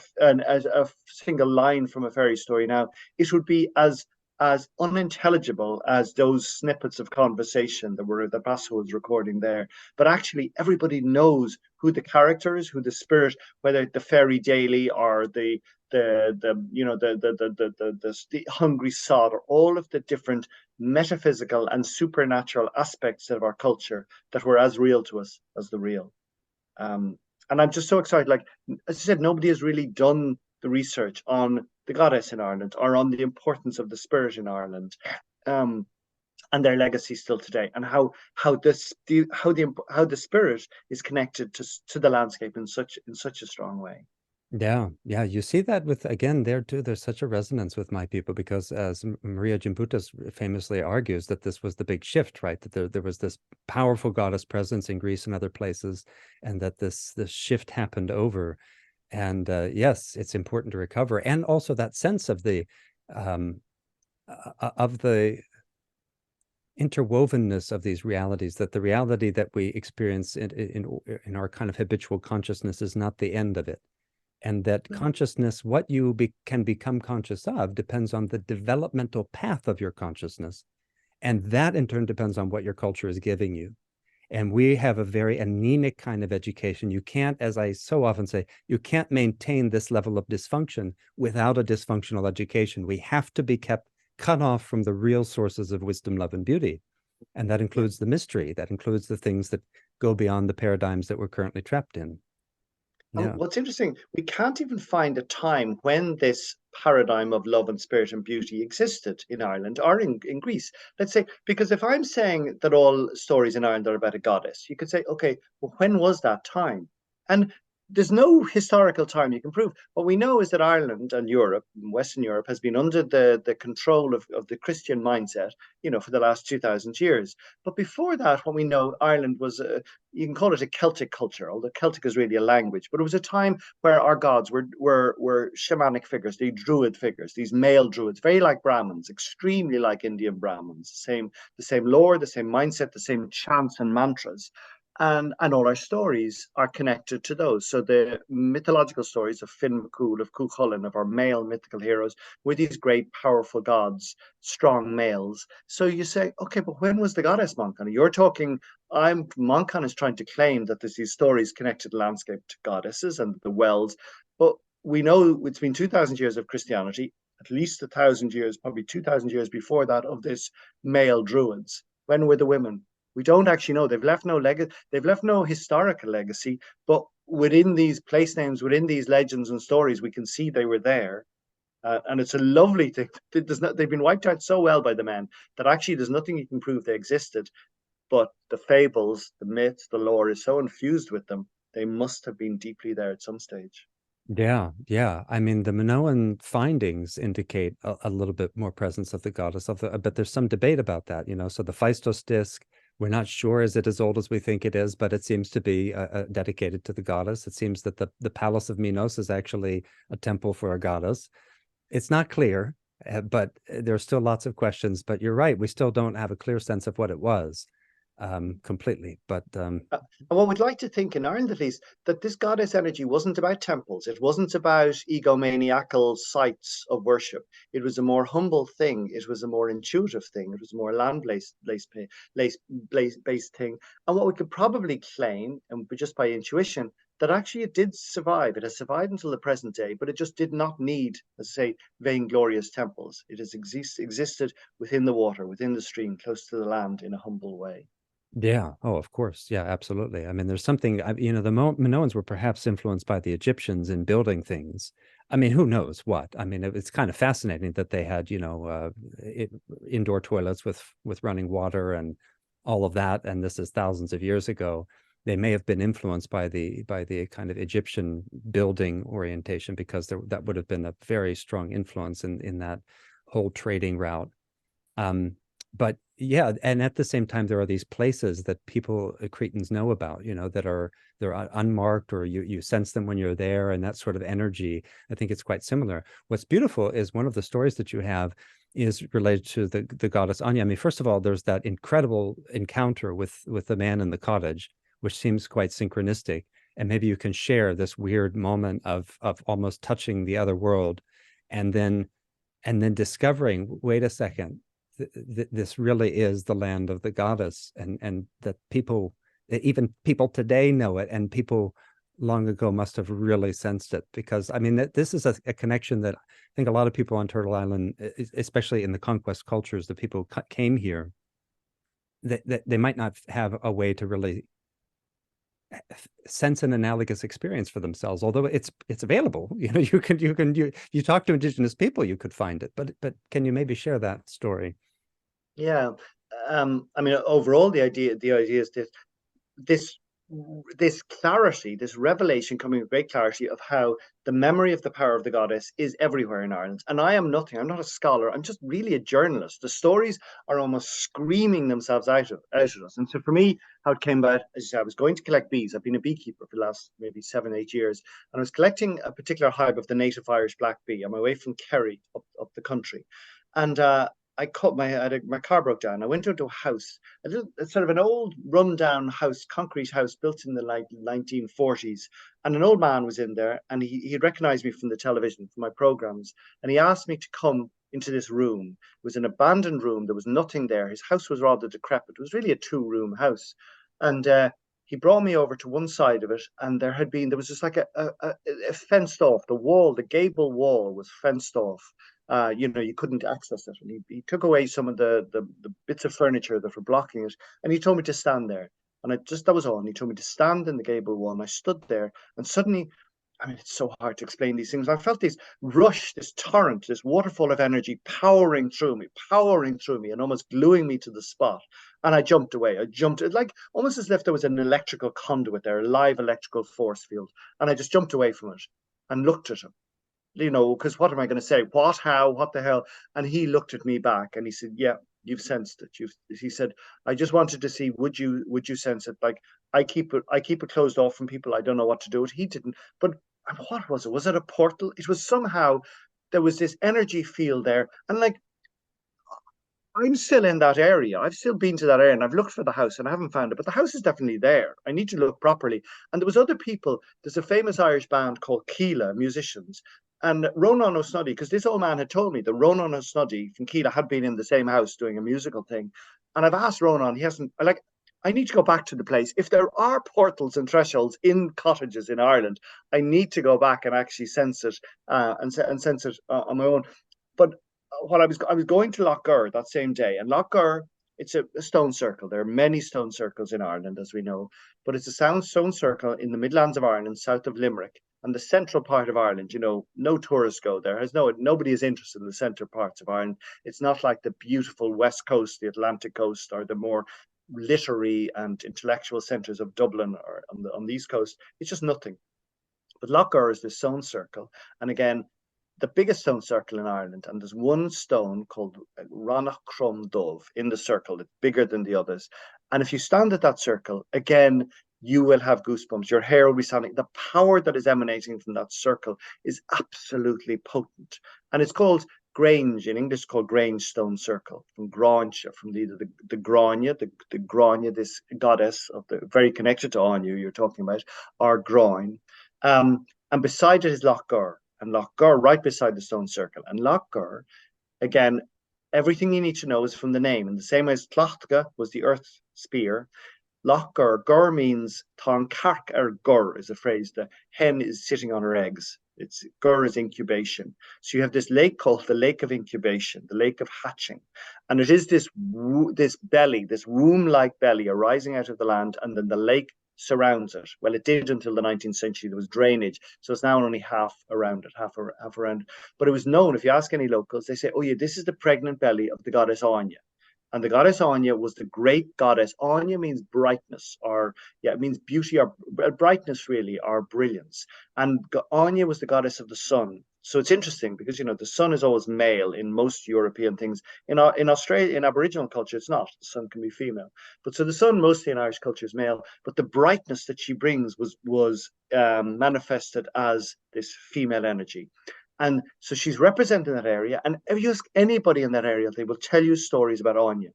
single line from a fairy story now, it would be as unintelligible as those snippets of conversation that Basso was recording there. But actually, everybody knows who the character is, who the spirit, whether the fairy daily or the hungry sod, or all of the different metaphysical and supernatural aspects of our culture that were as real to us as the real. And I'm just so excited. Like, as I said, nobody has really done the research on the goddess in Ireland or on the importance of the spirit in Ireland, and their legacy still today, and how the spirit is connected to the landscape in such a strong way. Yeah, you see that with, again, there too, there's such a resonance with my people, because as Maria Gimbutas famously argues, that this was the big shift, right? That there was this powerful goddess presence in Greece and other places, and that this shift happened over. And yes, it's important to recover. And also that sense of the of the interwovenness of these realities, that the reality that we experience in our kind of habitual consciousness is not the end of it. And that consciousness, what you can become conscious of, depends on the developmental path of your consciousness. And that in turn depends on what your culture is giving you. And we have a very anemic kind of education. You can't, as I so often say, you can't maintain this level of dysfunction without a dysfunctional education. We have to be kept cut off from the real sources of wisdom, love, and beauty. And that Yeah. includes the mystery, that includes the things that go beyond the paradigms that we're currently trapped in. And Yeah. what's interesting, we can't even find a time when this paradigm of love and spirit and beauty existed in Ireland or in Greece. Let's say, because if I'm saying that all stories in Ireland are about a goddess, you could say, okay, well, when was that time? And there's no historical time you can prove. What we know is that Ireland and Europe, Western Europe, has been under the control of the Christian mindset, for the last 2,000 years. But before that, what we know, Ireland was you can call it a Celtic culture, although Celtic is really a language. But it was a time where our gods were shamanic figures, these druid figures, these male druids, very like Brahmins, extremely like Indian Brahmins. The same lore, the same mindset, the same chants and mantras. And all our stories are connected to those. So the mythological stories of Finn McCool, of Cuchulainn, of our male mythical heroes, were these great, powerful gods, strong males. So you say, okay, but when was the goddess Manchán? You're talking Manchán is trying to claim that there's these stories connected to landscape to goddesses and the wells, but we know it's been 2,000 years of Christianity, at least 1,000 years, probably 2,000 years before that, of this male druids. When were the women? We don't actually know. They've left no legacy. They've left no historical legacy, but within these place names, within these legends and stories, we can see they were there. And it's a lovely thing. They've been wiped out so well by the men that actually there's nothing you can prove they existed. But the fables, the myths, the lore is so infused with them, they must have been deeply there at some stage. Yeah, yeah. I mean, the Minoan findings indicate a little bit more presence of the goddess of the, but there's some debate about that, So the Phaistos disc, we're not sure, is it as old as we think it is, but it seems to be dedicated to the goddess. It seems that the Palace of Minos is actually a temple for a goddess. It's not clear, but there's still lots of questions. But you're right, we still don't have a clear sense of what it was completely. But And one would like to think, in Ireland at least, that this goddess energy wasn't about temples. It wasn't about egomaniacal sites of worship. It was a more humble thing. It was a more intuitive thing. It was a more land-based thing. And what we could probably claim, and just by intuition, that actually it did survive. It has survived until the present day, but it just did not need, let's say, vainglorious temples. It has existed within the water, within the stream, close to the land in a humble way. yeah, oh, of course. Yeah, absolutely. I mean, there's something, the Minoans were perhaps influenced by the Egyptians in building things. I mean, who knows what? I mean, it's kind of fascinating that they had, indoor toilets with running water and all of that. And this is thousands of years ago. They may have been influenced by the kind of Egyptian building orientation, because that would have been a very strong influence in that whole trading route. But yeah, and at the same time, there are these places that people, Cretans, know about, they're unmarked, or you sense them when you're there, and that sort of energy. I think it's quite similar. What's beautiful is one of the stories that you have is related to the goddess Anya. I mean, first of all, there's that incredible encounter with the man in the cottage, which seems quite synchronistic. And maybe you can share this weird moment of almost touching the other world, and then discovering, wait a second, this really is the land of the goddess, and that even people today know it, and people long ago must have really sensed it, because I mean this is a connection that I think a lot of people on Turtle Island, especially in the conquest cultures, the people came here, that they might not have a way to really sense an analogous experience for themselves, although it's available. You talk to indigenous people, you could find it, but can you maybe share that story? Yeah. I mean, overall, the idea is this this clarity, this revelation coming with great clarity of how the memory of the power of the goddess is everywhere in Ireland. And I am nothing. I'm not a scholar. I'm just really a journalist. The stories are almost screaming themselves out of us. And so for me, how it came about, as you said, I was going to collect bees. I've been a beekeeper for the last maybe 7, 8 years, and I was collecting a particular hive of the native Irish black bee on my way from Kerry up the country. And my car broke down. I went into a house, it's sort of an old rundown house, concrete house built in the like 1940s. And an old man was in there, and he recognized me from the television, from my programs. And he asked me to come into this room. It was an abandoned room. There was nothing there. His house was rather decrepit. It was really a two-room house. And he brought me over to one side of it, and there was just like a fenced off, the wall, the gable wall was fenced off. You couldn't access it. And he took away some of the bits of furniture that were blocking it, and he told me to stand there. And that was all. And he told me to stand in the gable wall, and I stood there, and suddenly, I mean, it's so hard to explain these things. I felt this rush, this torrent, this waterfall of energy powering through me, and almost gluing me to the spot. And I jumped away. I jumped, like almost as if there was an electrical conduit there, a live electrical force field. And I just jumped away from it and looked at him, because what am I going to say? What, how, what the hell? And he looked at me back and he said, yeah, you've sensed it. He said, I just wanted to see, would you sense it? Like I keep it closed off from people. I don't know what to do with. He didn't. But what was it? Was it a portal? It was somehow, there was this energy field there. And like, I'm still in that area. I've still been to that area and I've looked for the house and I haven't found it, but the house is definitely there. I need to look properly. And there was other people. There's a famous Irish band called Keela, musicians. And Ronan O'Snoddy, because this old man had told me that Ronan O'Snoddy from Keela had been in the same house doing a musical thing. And I've asked Ronan, he hasn't, like, I need to go back to the place. If there are portals and thresholds in cottages in Ireland, I need to go back and actually sense it and sense it on my own. But what I was going to Lochgur that same day, and Lochgur, it's a stone circle. There are many stone circles in Ireland, as we know, but it's a stone circle in the Midlands of Ireland, south of Limerick, and the central part of Ireland. No tourists go there. Nobody is interested in the central parts of Ireland. It's not like the beautiful west coast, the Atlantic coast, or the more literary and intellectual centres of Dublin or on the east coast. It's just nothing. But Lochgur is this stone circle, and again, the biggest stone circle in Ireland, and there's one stone called Ranach Crum Dove in the circle. It's bigger than the others. And if you stand at that circle, again, you will have goosebumps. Your hair will be standing. The power that is emanating from that circle is absolutely potent. And it's called Grange, in English, called Grange Stone Circle, from Grange, from either the Grania, the Grania, this goddess of the very connected to Anu you're talking about, or Groin. And beside it is Lochgur. And Lochgur right beside the stone circle. And Lochgur, again, everything you need to know is from the name. In the same way as Tlachtga was the earth spear, Lochgur, gur means Tan Kark gur is a phrase. The hen is sitting on her eggs. It's gur is incubation. So you have this lake called the Lake of Incubation, the Lake of Hatching. And it is this belly, this womb-like belly arising out of the land, and then the lake surrounds it. Well, it did until the 19th century. There was drainage, so it's now only half around it. But it was known, if you ask any locals, they say, oh yeah, this is the pregnant belly of the goddess Anya. And the goddess Anya was the great goddess. Anya means brightness, it means beauty, or brightness really, or brilliance. And Anya was the goddess of the sun. So it's interesting because, the sun is always male in most European things. In Australia, in Aboriginal culture, it's not. The sun can be female. But so the sun, mostly in Irish culture, is male. But the brightness that she brings was manifested as this female energy. And so she's representing that area. And if you ask anybody in that area, they will tell you stories about Anya.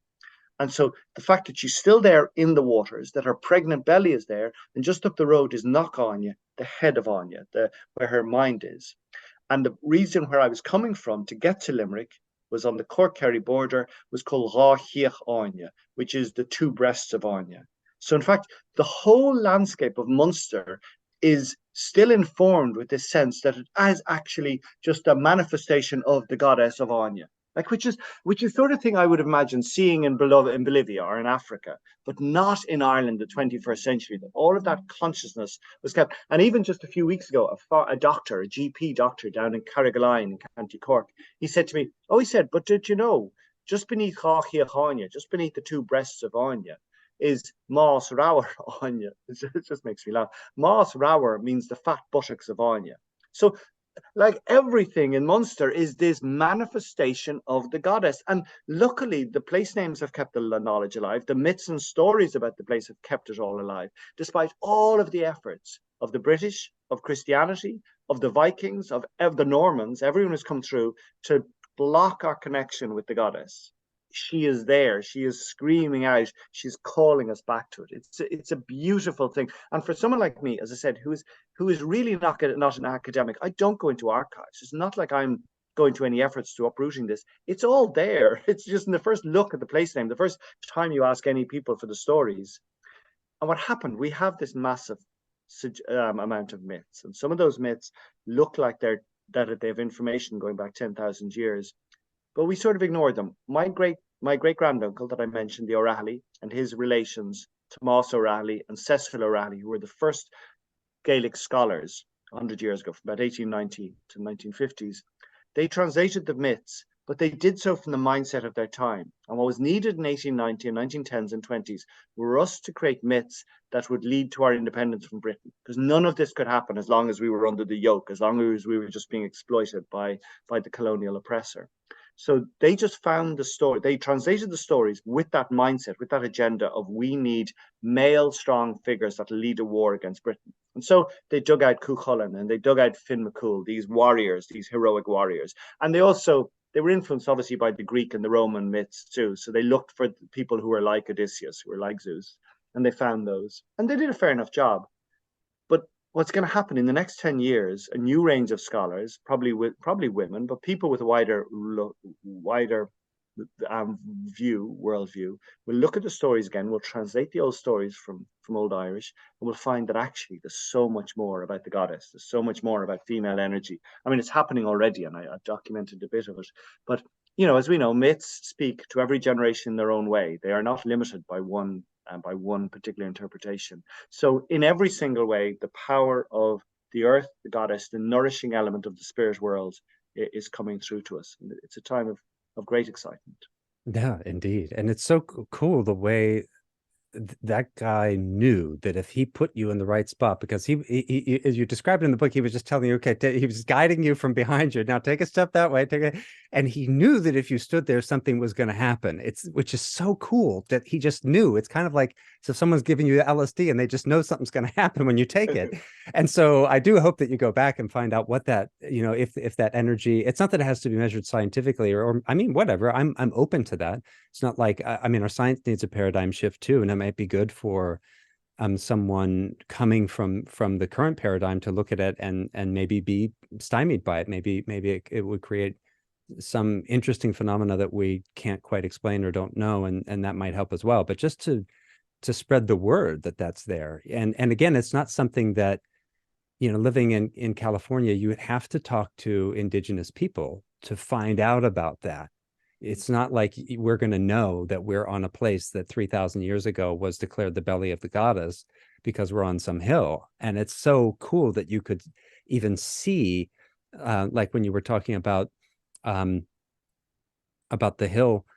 And so the fact that she's still there in the waters, that her pregnant belly is there, and just up the road is Knock Anya, the head of Anya, where her mind is. And the reason where I was coming from to get to Limerick was on the Cork-Kerry border, was called Rá Anya, which is the two breasts of Anya. So in fact, the whole landscape of Munster is still informed with this sense that it is actually just a manifestation of the goddess of Anya. Like which is sort of thing I would imagine seeing in Bolivia or in Africa, but not in Ireland, the 21st century. That all of that consciousness was kept. And even just a few weeks ago, a GP doctor down in Carrigaline in County Cork, he said to me, but did you know, just beneath Anya, just beneath the two breasts of Anya, is Mas Rower Anya. It just makes me laugh. Mas Rower means the fat buttocks of Anya. So like everything in Munster is this manifestation of the goddess. And luckily, the place names have kept the knowledge alive. The myths and stories about the place have kept it all alive, despite all of the efforts of the British, of Christianity, of the Vikings, of the Normans. Everyone has come through to block our connection with the goddess, she is there. She is screaming out. She's calling us back to it. It's a beautiful thing. And for someone like me, as I said, who is really not an academic, I don't go into archives. It's not like I'm going to any efforts to uprooting this. It's all there. It's just in the first look at the place name, the first time you ask any people for the stories. And what happened? We have this massive amount of myths, and some of those myths look like they have information going back 10,000 years, but we sort of ignore them. My great granduncle that I mentioned, the O'Reilly, and his relations, Tomás O'Reilly and Cecil O'Reilly, who were the first Gaelic scholars 100 years ago, from about 1890 to 1950s, they translated the myths, but they did so from the mindset of their time. And what was needed in 1890 and 1910s and 20s were us to create myths that would lead to our independence from Britain, because none of this could happen as long as we were under the yoke, as long as we were just being exploited by the colonial oppressor. So they just found the story. They translated the stories with that mindset, with that agenda of we need male strong figures that lead a war against Britain. And so they dug out Cuchulainn and they dug out Finn McCool, these warriors, these heroic warriors. And they were influenced obviously by the Greek and the Roman myths too. So they looked for people who were like Odysseus, who were like Zeus, and they found those. And they did a fair enough job. But what's going to happen in the next 10 years, a new range of scholars, probably women, but people with a wider worldview, will look at the stories again, will translate the old stories from Old Irish, and will find that actually there's so much more about the goddess. There's so much more about female energy. I mean, it's happening already, and I've documented a bit of it. But, as we know, myths speak to every generation in their own way. They are not limited by one particular interpretation. So in every single way, the power of the earth, the goddess, the nourishing element of the spirit world is coming through to us. And it's a time of great excitement. Yeah, indeed. And it's so cool the way that guy knew that if he put you in the right spot, because he as you described in the book, he was just telling you, okay, he was guiding you from behind you. Now take a step that way, and he knew that if you stood there, something was going to happen. Which is so cool that he just knew. It's kind of like, so someone's giving you LSD and they just know something's going to happen when you take it. And so I do hope that you go back and find out what that, if that energy, it's not that it has to be measured scientifically or I mean, whatever. I'm open to that. It's not like, I mean, our science needs a paradigm shift too, and it might be good for someone coming from the current paradigm to look at it and maybe be stymied by it. Maybe it would create some interesting phenomena that we can't quite explain or don't know, and that might help as well. But just to spread the word that that's there, and again, it's not something that, living in California, you would have to talk to Indigenous people to find out about that. It's not like we're going to know that we're on a place that 3,000 years ago was declared the belly of the goddess because we're on some hill. And it's so cool that you could even see, like when you were talking about the hill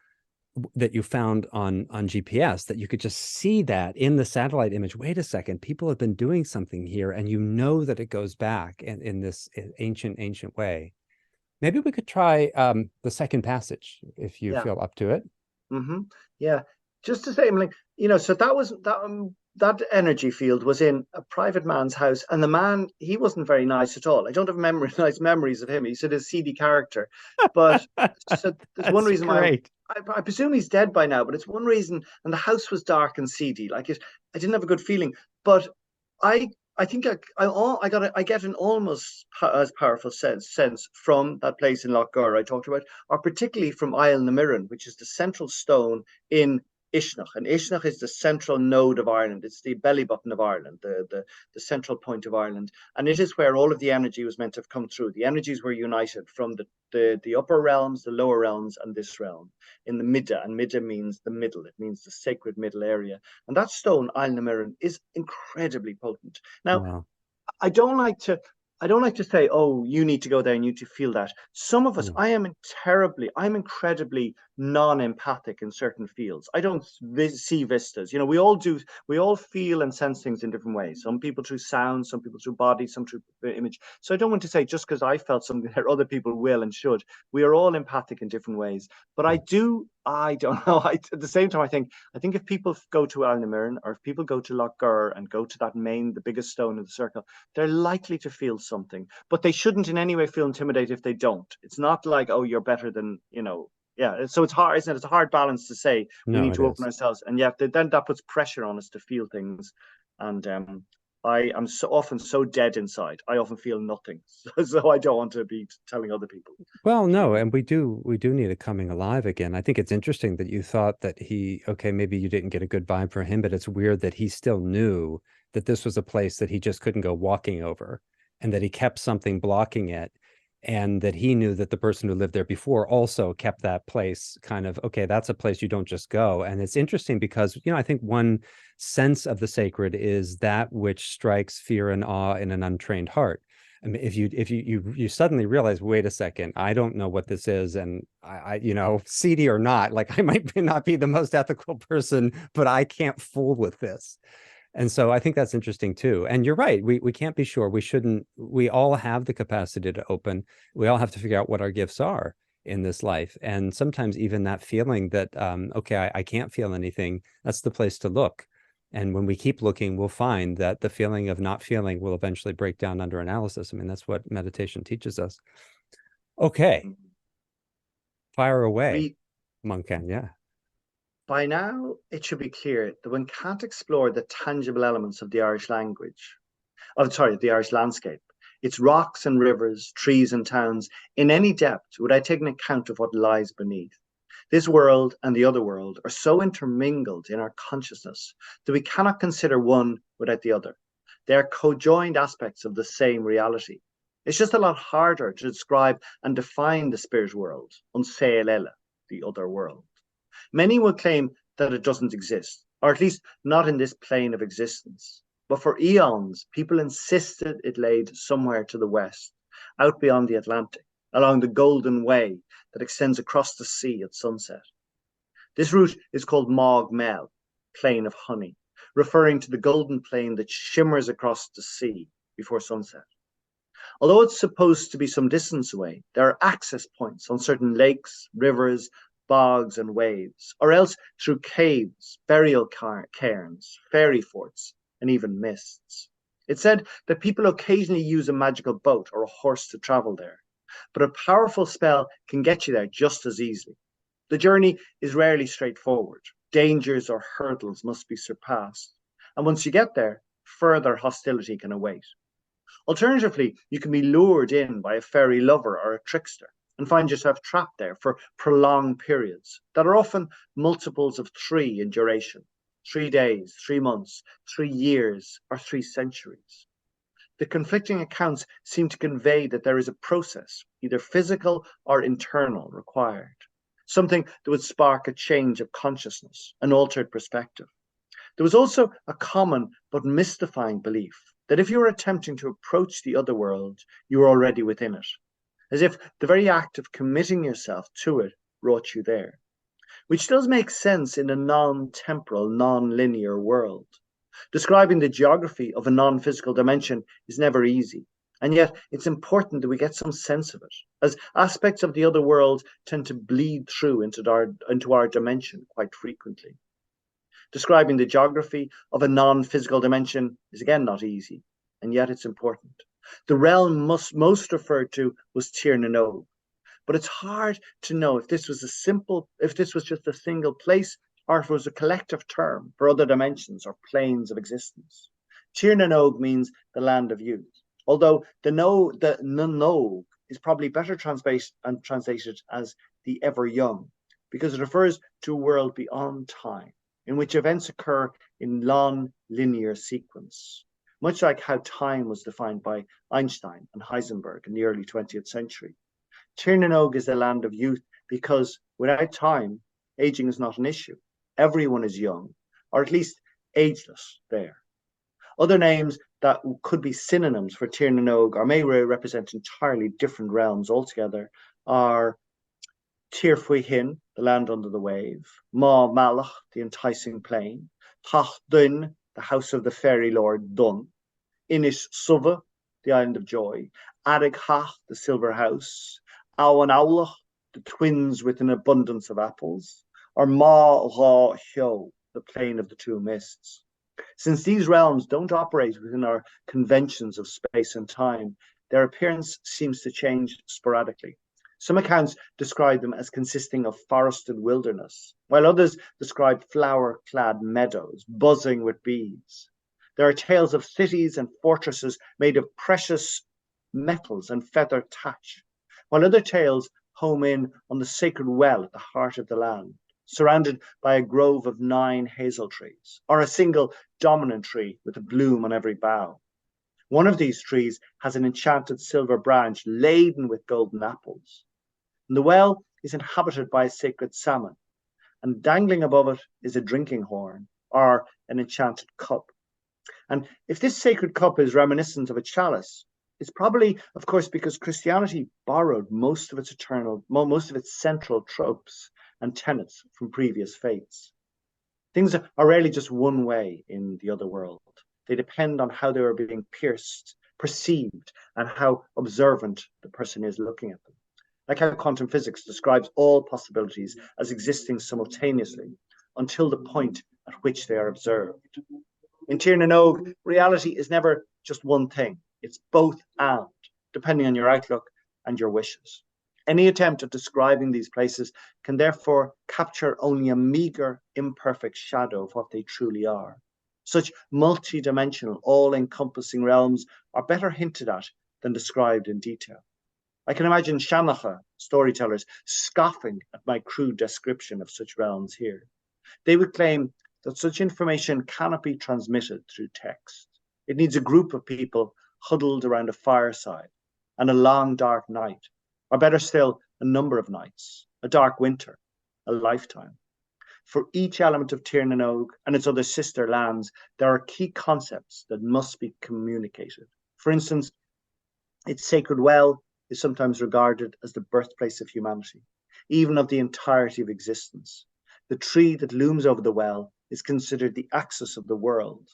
that you found on GPS, that you could just see that in the satellite image. Wait a second, people have been doing something here, and that it goes back in this ancient way. Maybe we could try the second passage if you feel up to it. Mm-hmm. Yeah. Just to say, I'm like, so that energy field was in a private man's house, and the man, he wasn't very nice at all. I don't have nice memories of him. He's sort of a seedy character. But so there's one reason why I presume he's dead by now, but it's one reason. And the house was dark and seedy. Like I didn't have a good feeling. But I think I get an almost as powerful sense from that place in Lochgar I talked about, or particularly from Isle na Mirren, which is the central stone in Ishnach. And Ishnach is the central node of Ireland. It's the belly button of Ireland, the central point of Ireland. And it is where all of the energy was meant to have come through. The energies were united from the upper realms, the lower realms, and this realm in the Midda. And Midda means the middle. It means the sacred middle area. And that stone, Isle na Mirren, is incredibly potent. Now, wow. I don't like to say, oh, you need to go there and you need to feel that. Some of us, I'm incredibly non-empathic in certain fields. I don't see vistas. You know, we all do. We all feel and sense things in different ways. Some people through sound, some people through body, some through image. So I don't want to say just because I felt something that other people will and should. We are all empathic in different ways. But I do. I don't know. At the same time, I think if people go to Alnamirn or if people go to Loch Gur and go to that the biggest stone in the circle, they're likely to feel something. But they shouldn't in any way feel intimidated if they don't. It's not like, oh, you're better than, you know, yeah. So it's hard, isn't it? It's a hard balance to say we No, need it to open is. ourselves, and yet then that puts pressure on us to feel things. And I am so often so dead inside. I often feel nothing, so I don't want to be telling other people Well, to no, feel. and we do need a coming alive again. I think it's interesting that you thought that he, okay, maybe you didn't get a good vibe for him, but it's weird that he still knew that this was a place that he just couldn't go walking over and that he kept something blocking it. And that he knew that the person who lived there before also kept that place kind of, okay, that's a place you don't just go. And it's interesting because, I think one sense of the sacred is that which strikes fear and awe in an untrained heart. I mean, if you suddenly realize, wait a second, I don't know what this is, and seedy or not, like I might not be the most ethical person, but I can't fool with this. And so I think that's interesting too. And you're right, we can't be sure. We shouldn't. We all have the capacity to open. We all have to figure out what our gifts are in this life. And sometimes even that feeling that okay, I can't feel anything, that's the place to look. And when we keep looking, we'll find that the feeling of not feeling will eventually break down under analysis. I mean, that's what meditation teaches us. Okay, fire away, We Manchán. Yeah. By now it should be clear that one can't explore the tangible elements of the Irish language. Oh, sorry, the Irish landscape, its rocks and rivers, trees and towns, in any depth without taking account of what lies beneath. This world and the other world are so intermingled in our consciousness that we cannot consider one without the other. They are conjoined aspects of the same reality. It's just a lot harder to describe and define the spirit world, unseelele, the other world. Many will claim that it doesn't exist, or at least not in this plane of existence. But for eons, people insisted it laid somewhere to the west, out beyond the Atlantic, along the Golden Way that extends across the sea at sunset. This route is called Mog Mel, Plain of Honey, referring to the golden plain that shimmers across the sea before sunset. Although it's supposed to be some distance away, there are access points on certain lakes, rivers, bogs, and waves, or else through caves, burial cairns, fairy forts, and even mists. It's said that people occasionally use a magical boat or a horse to travel there, but a powerful spell can get you there just as easily. The journey is rarely straightforward. Dangers or hurdles must be surpassed, and once you get there, further hostility can await. Alternatively, you can be lured in by a fairy lover or a trickster and find yourself trapped there for prolonged periods that are often multiples of three in duration: 3 days, 3 months, 3 years, or 3 centuries. The conflicting accounts seem to convey that there is a process, either physical or internal, required, something that would spark a change of consciousness, an altered perspective. There was also a common but mystifying belief that if you were attempting to approach the other world, you were already within it, as if the very act of committing yourself to it brought you there, which does make sense in a non-temporal, non-linear world. Describing the geography of a non-physical dimension is never easy, and yet it's important that we get some sense of it, as aspects of the other world tend to bleed through into our dimension quite frequently. Describing the geography of a non-physical dimension is again not easy, and yet it's important. The realm most referred to was Tir na Nog, but it's hard to know if this was just a single place, or if it was a collective term for other dimensions or planes of existence. Tir na Nog means the land of youth, although the Nog is probably better translated as the ever young, because it refers to a world beyond time, in which events occur in long linear sequence, much like how time was defined by Einstein and Heisenberg in the early 20th century. Tir na Nog is the land of youth because without time, aging is not an issue. Everyone is young, or at least ageless there. Other names that could be synonyms for Tir na Nog or may represent entirely different realms altogether are Tirfui Hin, the land under the wave, Ma Malach, the enticing plain, Tach Dun, the house of the fairy lord Dun, Inis Suva, the island of joy, Adig Hach, the silver house, Awan Aulach, the twins with an abundance of apples, or Ma Ra Hyo, the plain of the two mists. Since these realms don't operate within our conventions of space and time, their appearance seems to change sporadically. Some accounts describe them as consisting of forested wilderness, while others describe flower-clad meadows buzzing with bees. There are tales of cities and fortresses made of precious metals and feather thatch, while other tales home in on the sacred well at the heart of the land, surrounded by a grove of 9 hazel trees, or a single dominant tree with a bloom on every bough. One of these trees has an enchanted silver branch laden with golden apples. And the well is inhabited by a sacred salmon, and dangling above it is a drinking horn, or an enchanted cup. And if this sacred cup is reminiscent of a chalice, it's probably, of course, because Christianity borrowed most of its central tropes and tenets from previous faiths. Things are rarely just one way in the other world. They depend on how they are being perceived, and how observant the person is looking at them. Like how quantum physics describes all possibilities as existing simultaneously until the point at which they are observed. In Tír na nÓg, reality is never just one thing. It's both and, depending on your outlook and your wishes. Any attempt at describing these places can therefore capture only a meager, imperfect shadow of what they truly are. Such multi-dimensional, all-encompassing realms are better hinted at than described in detail. I can imagine Shanacha storytellers scoffing at my crude description of such realms here. They would claim that such information cannot be transmitted through text. It needs a group of people huddled around a fireside and a long dark night, or better still, a number of nights, a dark winter, a lifetime. For each element of Tír na nÓg and its other sister lands, there are key concepts that must be communicated. For instance, its sacred well is sometimes regarded as the birthplace of humanity, even of the entirety of existence. The tree that looms over the well is considered the axis of the world.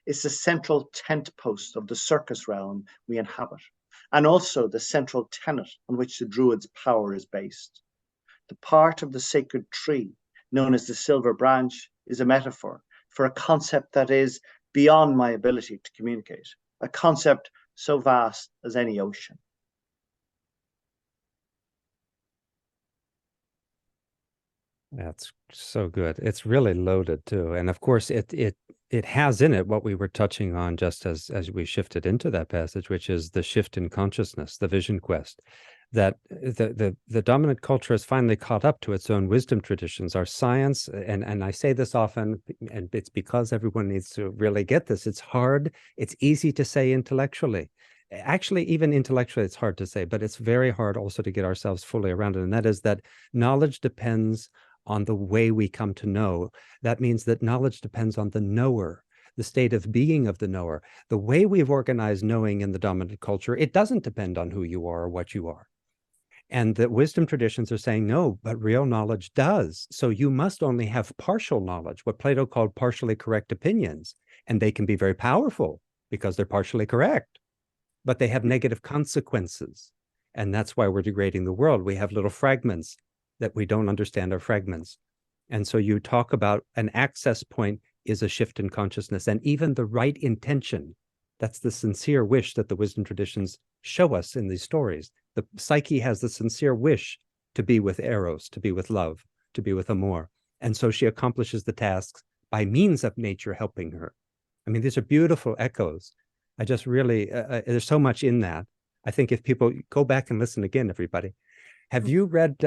It's the central tent post of the circus realm we inhabit, and also the central tenet on which the Druid's power is based. The part of the sacred tree, known as the silver branch, is a metaphor for a concept that is beyond my ability to communicate, a concept so vast as any ocean. That's so good. It's really loaded too. And of course it has in it what we were touching on just as we shifted into that passage, which is the shift in consciousness, the vision quest, that the dominant culture has finally caught up to its own wisdom traditions. Our science, and I say this often, and it's because everyone needs to really get this. It's hard, it's easy to say intellectually. Actually, even intellectually, it's hard to say, but it's very hard also to get ourselves fully around it. And that is that knowledge depends on the way we come to know. That means that knowledge depends on the knower, the state of being of the knower. The way we've organized knowing in the dominant culture, it doesn't depend on who you are or what you are. And the wisdom traditions are saying, no, but real knowledge does. So you must only have partial knowledge, what Plato called partially correct opinions. And they can be very powerful because they're partially correct, but they have negative consequences. And that's why we're degrading the world. We have little fragments that we don't understand are fragments. And so you talk about an access point is a shift in consciousness, and even the right intention. That's the sincere wish that the wisdom traditions show us in these stories. The psyche has the sincere wish to be with Eros, to be with love, to be with Amor. And so she accomplishes the tasks by means of nature helping her. I mean, these are beautiful echoes. I just really, there's so much in that. I think if people go back and listen again, everybody. Have you read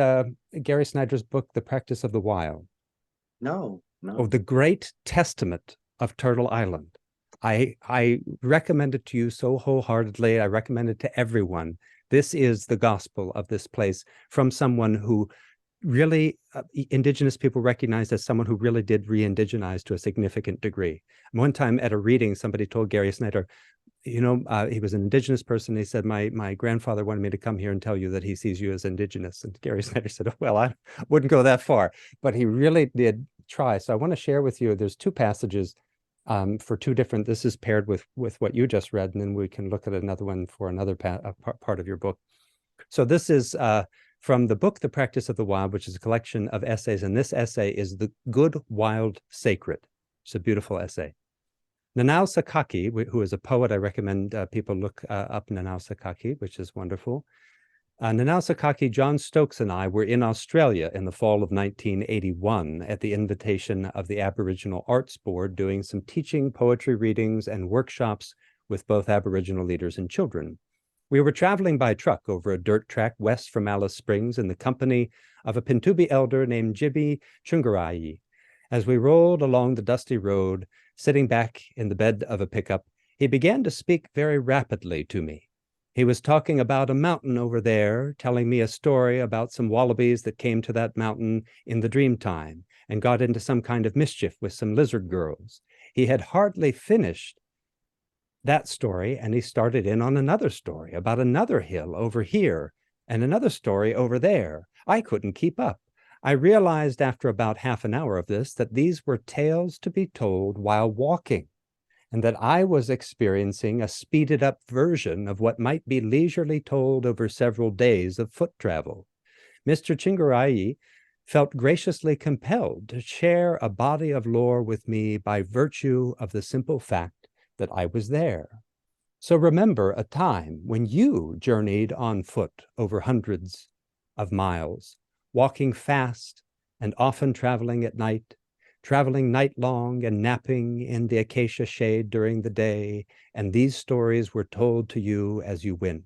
Gary Snyder's book, The Practice of the Wild? No. Oh, the great testament of Turtle Island. I recommend it to you so wholeheartedly. I recommend it to everyone. This is the gospel of this place from someone who really Indigenous people recognized as someone who really did re-indigenize to a significant degree. One time at a reading, somebody told Gary Snyder, he was an Indigenous person. He said, my grandfather wanted me to come here and tell you that he sees you as Indigenous. And Gary Snyder said, well, I wouldn't go that far, but he really did try. So I want to share with you, there's two passages for two different, this is paired with what you just read, and then we can look at another one for another part of your book. So this is from the book, The Practice of the Wild, which is a collection of essays. And this essay is The Good Wild Sacred. It's a beautiful essay. Nanau Sakaki, who is a poet, I recommend people look up Nanau Sakaki, which is wonderful. Nanau Sakaki, John Stokes, and I were in Australia in the fall of 1981 at the invitation of the Aboriginal Arts Board, doing some teaching, poetry readings, and workshops with both Aboriginal leaders and children. We were traveling by truck over a dirt track west from Alice Springs in the company of a Pintubi elder named Jimmy Chungarai. As we rolled along the dusty road, sitting back in the bed of a pickup, he began to speak very rapidly to me. He was talking about a mountain over there, telling me a story about some wallabies that came to that mountain in the dream time and got into some kind of mischief with some lizard girls. He had hardly finished that story, and he started in on another story about another hill over here and another story over there. I couldn't keep up. I realized after about half an hour of this that these were tales to be told while walking, and that I was experiencing a speeded up version of what might be leisurely told over several days of foot travel. Mr. Chingarai felt graciously compelled to share a body of lore with me by virtue of the simple fact that I was there. So remember a time when you journeyed on foot over hundreds of miles, walking fast and often traveling at night, traveling night long and napping in the acacia shade during the day, and these stories were told to you as you went.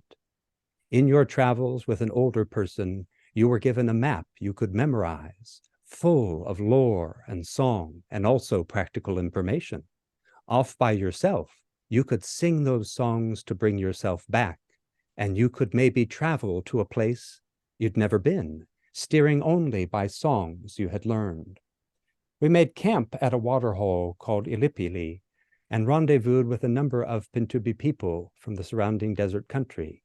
In your travels with an older person, you were given a map you could memorize, full of lore and song, and also practical information. Off by yourself, you could sing those songs to bring yourself back, and you could maybe travel to a place you'd never been, steering only by songs you had learned. We made camp at a waterhole called Ilipili and rendezvoused with a number of Pintubi people from the surrounding desert country.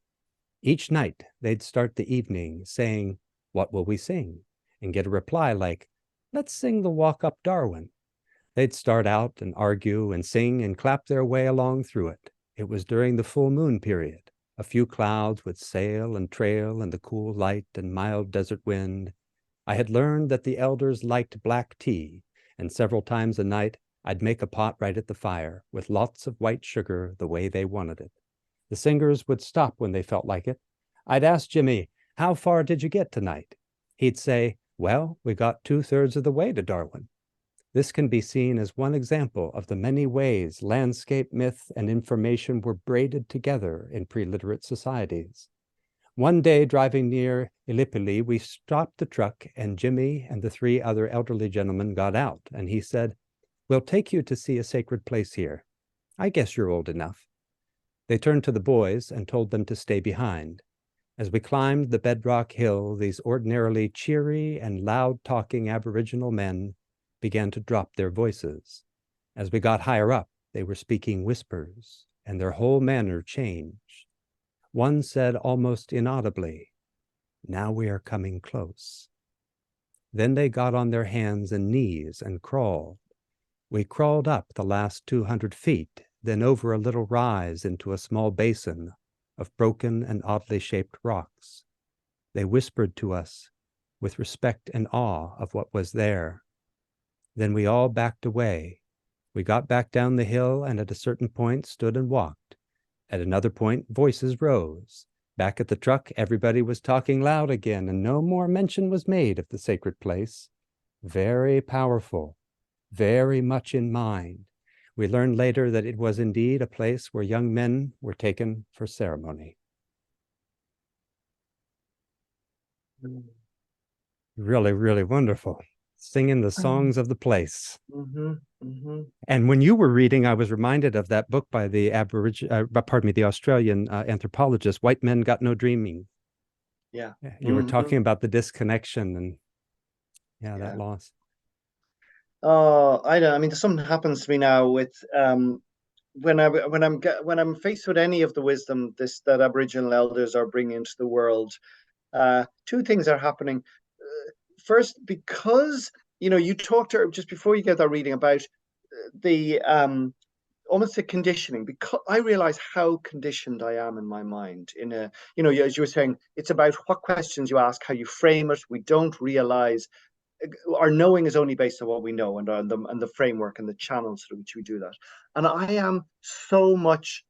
Each night, they'd start the evening saying, "What will we sing?" and get a reply like, "Let's sing the Walk Up Darwin." They'd start out and argue and sing and clap their way along through it. It was during the full moon period. A few clouds would sail and trail in the cool light and mild desert wind. I had learned that the elders liked black tea, and several times a night I'd make a pot right at the fire with lots of white sugar the way they wanted it. The singers would stop when they felt like it. I'd ask Jimmy, "How far did you get tonight?" He'd say, "Well, we got 2/3 of the way to Darwin." This can be seen as one example of the many ways landscape, myth, and information were braided together in pre-literate societies. One day, driving near Ilipili, we stopped the truck, and Jimmy and the 3 other elderly gentlemen got out, and he said, "We'll take you to see a sacred place here. I guess you're old enough." They turned to the boys and told them to stay behind. As we climbed the bedrock hill, these ordinarily cheery and loud-talking Aboriginal men began to drop their voices. As we got higher up, they were speaking whispers, and their whole manner changed. One said almost inaudibly, "Now we are coming close." Then they got on their hands and knees and crawled. We crawled up the last 200 feet, then over a little rise into a small basin of broken and oddly shaped rocks. They whispered to us with respect and awe of what was there. Then we all backed away. We got back down the hill and at a certain point stood and walked. At another point, voices rose. Back at the truck, everybody was talking loud again, and no more mention was made of the sacred place. Very powerful, very much in mind. We learned later that it was indeed a place where young men were taken for ceremony. Really, really wonderful. Singing the songs of the place. And when you were reading, I was reminded of that book by the the Australian anthropologist, White Men Got No Dreaming. Yeah. You were talking about the disconnection, and Yeah, that Yeah. loss. Oh, I don't. I mean, something happens to me now with when I'm faced with any of the wisdom this that Aboriginal elders are bringing into the world. Two things are happening. First, because you talked to her just before you get that reading about the almost the conditioning, because I realize how conditioned I am in my mind. As you were saying, it's about what questions you ask, how you frame it. We don't realize our knowing is only based on what we know, and the framework and the channels through which we do that. And I am so much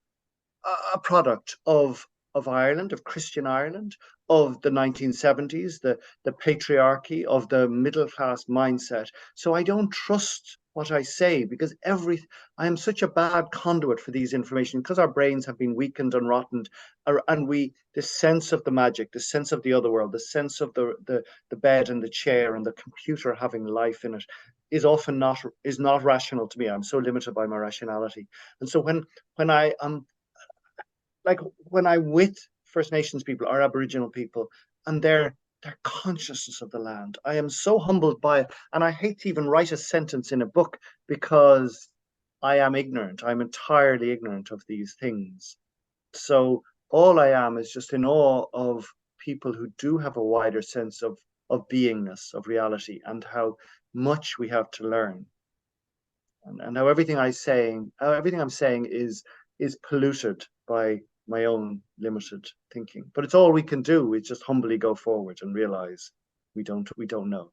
a product of Ireland, of Christian Ireland, of the 1970s, the patriarchy, of the middle class mindset. So I don't trust what I say because I am such a bad conduit for these information because our brains have been weakened and rotted, and the sense of the magic, the sense of the other world, the sense of the bed and the chair and the computer having life in it is not rational to me. I'm so limited by my rationality, and so when I am like when I'm with First Nations people or Aboriginal people and their consciousness of the land, I am so humbled by it. And I hate to even write a sentence in a book because I am ignorant. I'm entirely ignorant of these things. So all I am is just in awe of people who do have a wider sense of beingness, of reality, and how much we have to learn, and how everything I'm saying is polluted by my own limited thinking. But it's all we can do. We just humbly go forward and realize we don't know.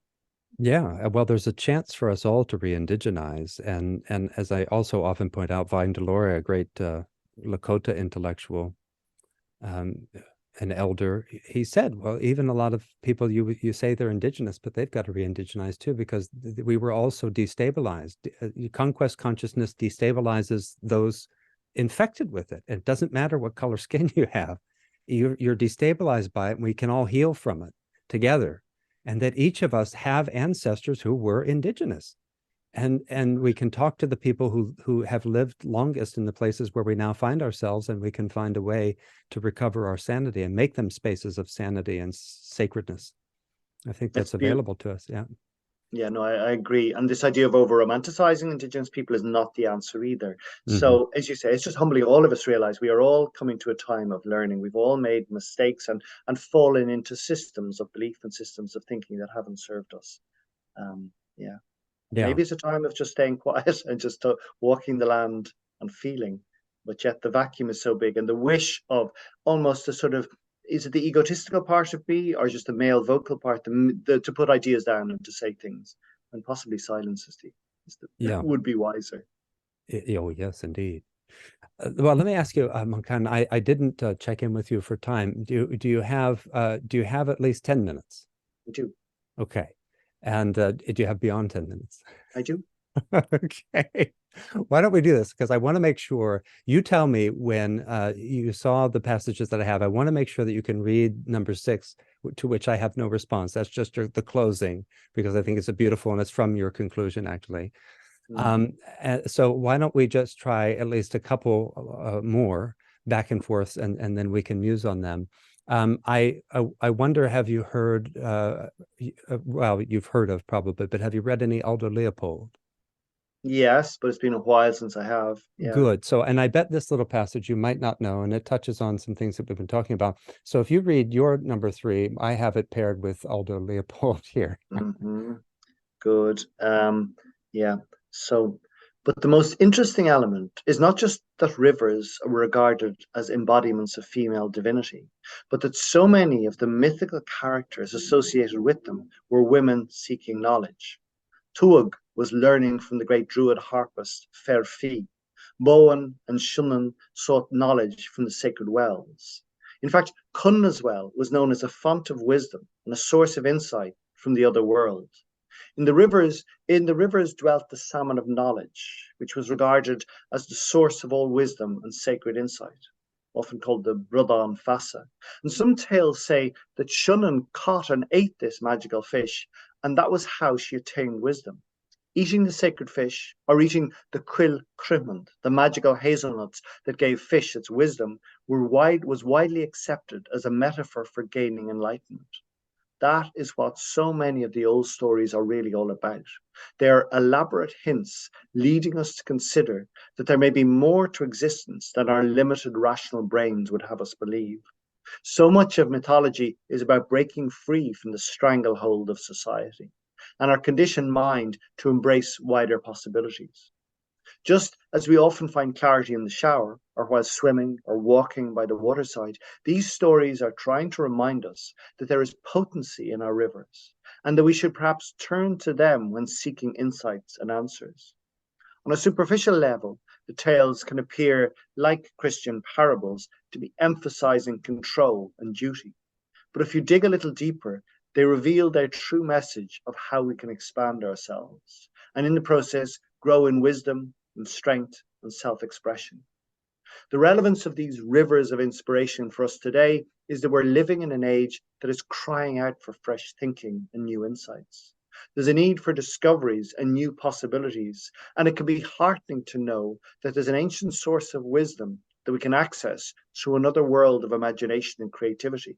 Yeah, well, there's a chance for us all to re-indigenize, and as I also often point out, Vine Delore, a great Lakota intellectual, um, an elder, he said, well, even a lot of people you say they're indigenous, but they've got to re-indigenize too because we were also destabilized. Conquest consciousness destabilizes those infected with it. It doesn't matter what color skin you have. You're destabilized by it, and we can all heal from it together. And that each of us have ancestors who were indigenous, and we can talk to the people who have lived longest in the places where we now find ourselves, and we can find a way to recover our sanity and make them spaces of sanity and sacredness. I think It's that's beautiful. available to us. Yeah. Yeah, no, I agree. And this idea of over romanticizing Indigenous people is not the answer either. Hmm. So, as you say, it's just humbling all of us realize we are all coming to a time of learning. We've all made mistakes and fallen into systems of belief and systems of thinking that haven't served us. Yeah. Yeah. Maybe it's a time of just staying quiet and just walking the land and feeling. But yet the vacuum is so big, and the wish of almost a sort of, is it the egotistical part of me or just the male vocal part, to put ideas down and to say things, and possibly silence Yeah. would be wiser. Oh, yes, indeed. Well, let me ask you, Manchán, I didn't check in with you for time. Do you have at least 10 minutes? I do. Okay. And do you have beyond 10 minutes? I do. Okay. Why don't we do this? Because I want to make sure you tell me when you saw the passages that I have. I want to make sure that you can read number 6, to which I have no response. That's just the closing, because I think it's a beautiful, and it's from your conclusion, actually. Mm. So why don't we just try at least a couple more back and forth, and then we can muse on them. I wonder, have you heard, well, you've heard of probably, but have you read any Aldo Leopold? Yes, but it's been a while since I have. Yeah. Good. So, and I bet this little passage you might not know, and it touches on some things that we've been talking about. So if you read your number 3, I have it paired with Aldo Leopold here. Hmm. Good. Yeah. So, but the most interesting element is not just that rivers were regarded as embodiments of female divinity, but that so many of the mythical characters associated with them were women seeking knowledge. Tuag was learning from the great druid harpist Ferfi. Bowen and Shunan sought knowledge from the sacred wells. In fact, Cunna's well was known as a font of wisdom and a source of insight from the other world. In the rivers dwelt the salmon of knowledge, which was regarded as the source of all wisdom and sacred insight, often called the Brudan Fasa. And some tales say that Shunan caught and ate this magical fish, and that was how she attained wisdom. Eating the sacred fish, or eating the quill crimond, the magical hazelnuts that gave fish its wisdom, was widely accepted as a metaphor for gaining enlightenment. That is what so many of the old stories are really all about. They are elaborate hints leading us to consider that there may be more to existence than our limited rational brains would have us believe. So much of mythology is about breaking free from the stranglehold of society and our conditioned mind to embrace wider possibilities. Just as we often find clarity in the shower, or while swimming or walking by the waterside, these stories are trying to remind us that there is potency in our rivers, and that we should perhaps turn to them when seeking insights and answers. On a superficial level, the tales can appear like Christian parables to be emphasizing control and duty. But if you dig a little deeper, they reveal their true message of how we can expand ourselves, and in the process, grow in wisdom and strength and self expression. The relevance of these rivers of inspiration for us today is that we're living in an age that is crying out for fresh thinking and new insights. There's a need for discoveries and new possibilities, and it can be heartening to know that there's an ancient source of wisdom that we can access through another world of imagination and creativity.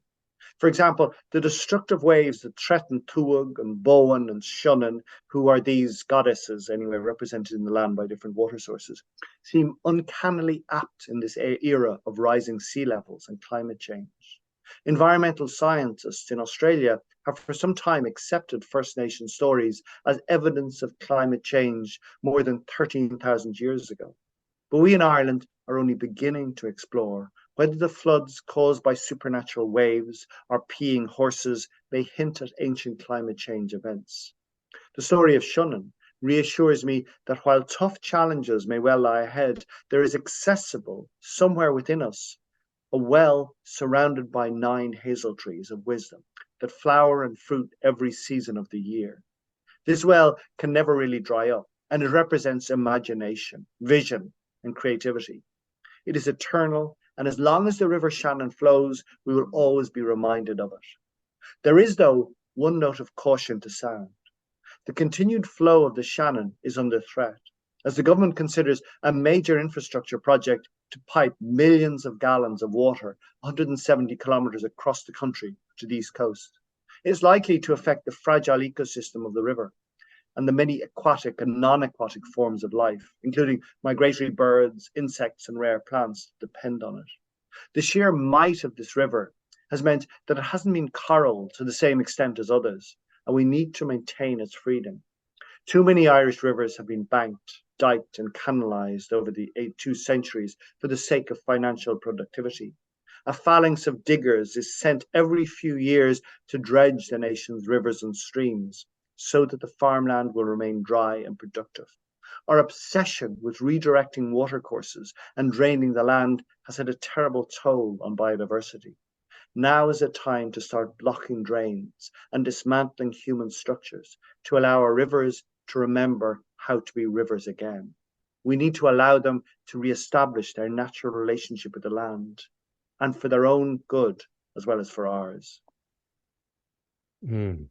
For example, the destructive waves that threaten Tuag and Bowen and Shannon, who are these goddesses anyway, represented in the land by different water sources, seem uncannily apt in this era of rising sea levels and climate change. Environmental scientists in Australia have for some time accepted First Nation stories as evidence of climate change more than 13,000 years ago. But we in Ireland are only beginning to explore whether the floods caused by supernatural waves or peeing horses may hint at ancient climate change events. The story of Shannon reassures me that while tough challenges may well lie ahead, there is accessible somewhere within us a well surrounded by 9 hazel trees of wisdom that flower and fruit every season of the year. This well can never really dry up, and it represents imagination, vision, and creativity. It is eternal, and as long as the River Shannon flows, we will always be reminded of it. There is, though, one note of caution to sound. The continued flow of the Shannon is under threat, as the government considers a major infrastructure project to pipe millions of gallons of water 170 kilometres across the country to the east coast. It is likely to affect the fragile ecosystem of the river and the many aquatic and non-aquatic forms of life, including migratory birds, insects, and rare plants, depend on it. The sheer might of this river has meant that it hasn't been corralled to the same extent as others, and we need to maintain its freedom. Too many Irish rivers have been banked, diked, and canalised over the 2 centuries for the sake of financial productivity. A phalanx of diggers is sent every few years to dredge the nation's rivers and streams, so that the farmland will remain dry and productive. Our obsession with redirecting watercourses and draining the land has had a terrible toll on biodiversity. Now is a time to start blocking drains and dismantling human structures to allow our rivers to remember how to be rivers again. We need to allow them to re-establish their natural relationship with the land, and for their own good as well as for ours. Mm.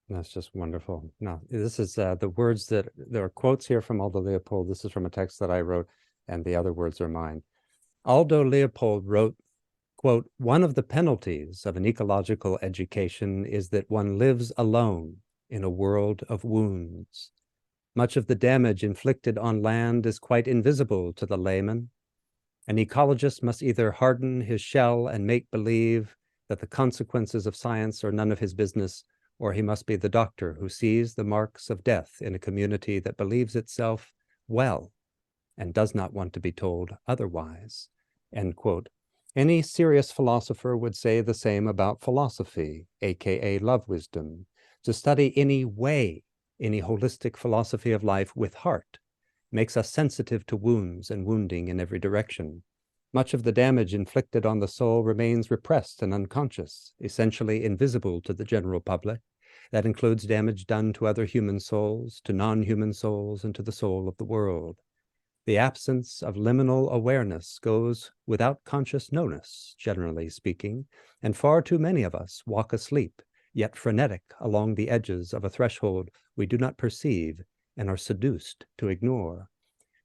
That's just wonderful. No, this is the words that there are quotes here from Aldo Leopold. This is from a text that I wrote, and the other words are mine. Aldo Leopold wrote, quote, "One of the penalties of an ecological education is that one lives alone in a world of wounds. Much of the damage inflicted on land is quite invisible to the layman. An ecologist must either harden his shell and make believe that the consequences of science are none of his business, or he must be the doctor who sees the marks of death in a community that believes itself well and does not want to be told otherwise." End quote. Any serious philosopher would say the same about philosophy, aka love wisdom. To study any way, any holistic philosophy of life with heart, makes us sensitive to wounds and wounding in every direction. Much of the damage inflicted on the soul remains repressed and unconscious, essentially invisible to the general public. That includes damage done to other human souls, to non-human souls, and to the soul of the world. The absence of liminal awareness goes without conscious notice, generally speaking, and far too many of us walk asleep, yet frenetic along the edges of a threshold we do not perceive and are seduced to ignore.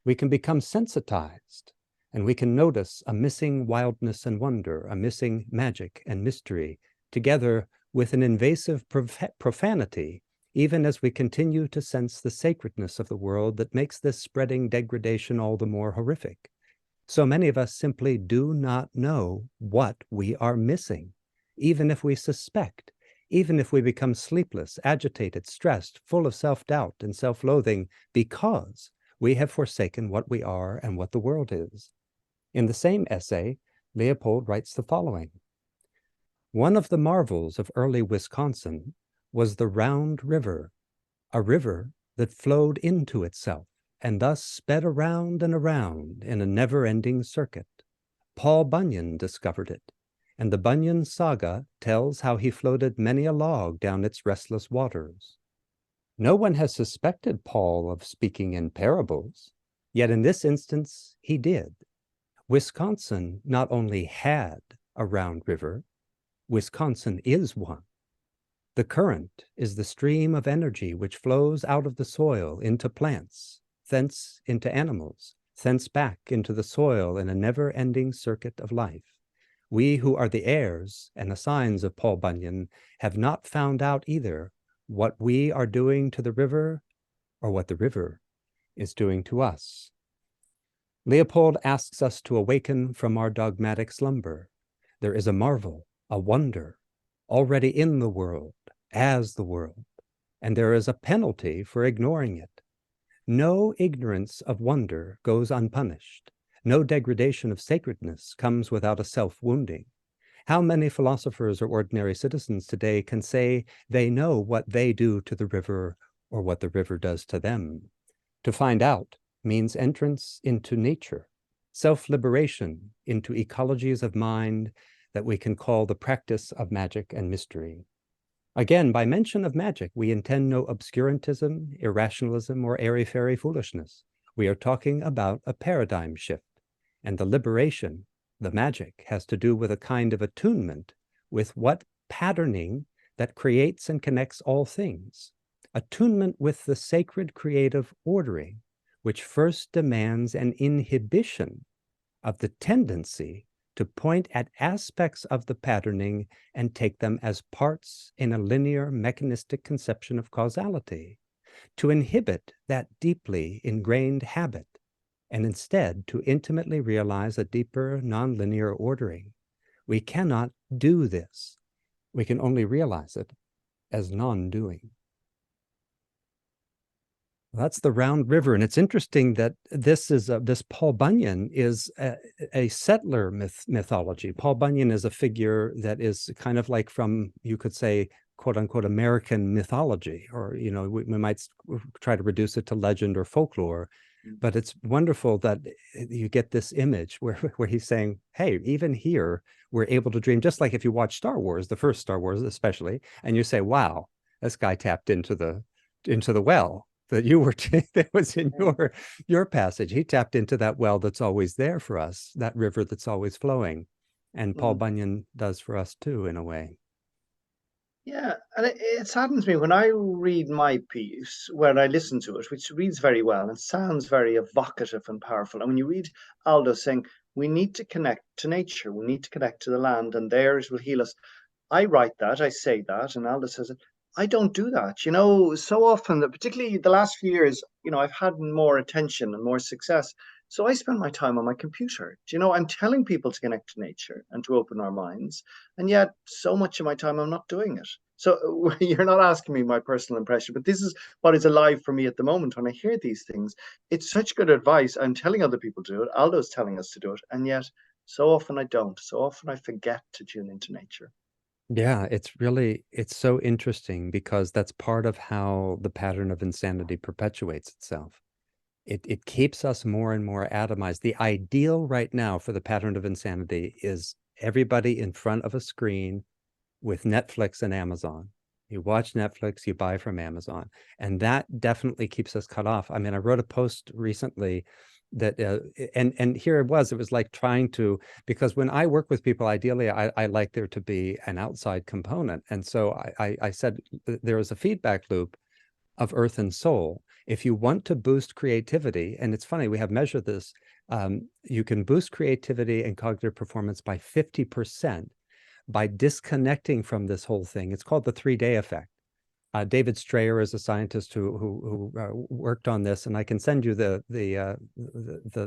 We can become sensitized, and we can notice a missing wildness and wonder, a missing magic and mystery, together with an invasive profanity, even as we continue to sense the sacredness of the world that makes this spreading degradation all the more horrific. So many of us simply do not know what we are missing, even if we suspect, even if we become sleepless, agitated, stressed, full of self-doubt and self-loathing, because we have forsaken what we are and what the world is. In the same essay, Leopold writes the following: "One of the marvels of early Wisconsin was the round river, a river that flowed into itself and thus sped around and around in a never-ending circuit. Paul Bunyan discovered it, and the Bunyan saga tells how he floated many a log down its restless waters. No one has suspected Paul of speaking in parables, yet in this instance he did. Wisconsin not only had a round river, Wisconsin is one. The current is the stream of energy which flows out of the soil into plants, thence into animals, thence back into the soil in a never-ending circuit of life. We who are the heirs and assigns of Paul Bunyan have not found out either what we are doing to the river or what the river is doing to us." Leopold asks us to awaken from our dogmatic slumber. There is a marvel, a wonder, already in the world, as the world, and there is a penalty for ignoring it. No ignorance of wonder goes unpunished. No degradation of sacredness comes without a self-wounding. How many philosophers or ordinary citizens today can say they know what they do to the river or what the river does to them? To find out means entrance into nature, self-liberation into ecologies of mind that we can call the practice of magic and mystery. Again, by mention of magic, we intend no obscurantism, irrationalism, or airy-fairy foolishness. We are talking about a paradigm shift, and the liberation, the magic, has to do with a kind of attunement with what patterning that creates and connects all things. Attunement with the sacred creative ordering, which first demands an inhibition of the tendency to point at aspects of the patterning and take them as parts in a linear mechanistic conception of causality, to inhibit that deeply ingrained habit, and instead to intimately realize a deeper nonlinear ordering. We cannot do this. We can only realize it as non-doing. That's the round river, and it's interesting that this Paul Bunyan is a settler mythology. Paul Bunyan is a figure that is kind of like from, you could say, quote unquote, American mythology, or we might try to reduce it to legend or folklore. But it's wonderful that you get this image where he's saying, hey, even here we're able to dream, just like if you watch Star Wars, the first Star Wars especially, and you say, wow, this guy tapped into the well that you were that was in your passage. He tapped into that well that's always there for us, that river that's always flowing. And Paul Bunyan does for us too, in a way. Yeah, and it saddens me when I read my piece, when I listen to it, which reads very well and sounds very evocative and powerful. And when you read Aldo saying, we need to connect to nature, we need to connect to the land, and theirs will heal us. I write that, I say that, and Aldo says it. I don't do that. So often, particularly the last few years, I've had more attention and more success. So I spend my time on my computer. I'm telling people to connect to nature and to open our minds. And yet so much of my time, I'm not doing it. So you're not asking me my personal impression, but this is what is alive for me at the moment when I hear these things. It's such good advice. I'm telling other people to do it. Aldo's telling us to do it. And yet so often I don't. So often I forget to tune into nature. Yeah, it's so interesting because that's part of how the pattern of insanity perpetuates itself. It keeps us more and more atomized. The ideal right now for the pattern of insanity is everybody in front of a screen with Netflix and Amazon. You watch Netflix, you buy from Amazon, and that definitely keeps us cut off. I mean, I wrote a post recently that and here it was like trying to, because when I work with people, ideally I like there to be an outside component, and so I said there is a feedback loop of earth and soul. If you want to boost creativity, and it's funny, we have measured this, you can boost creativity and cognitive performance by 50%, by disconnecting from this whole thing. It's called the 3-day effect. David Strayer is a scientist who worked on this, and I can send you the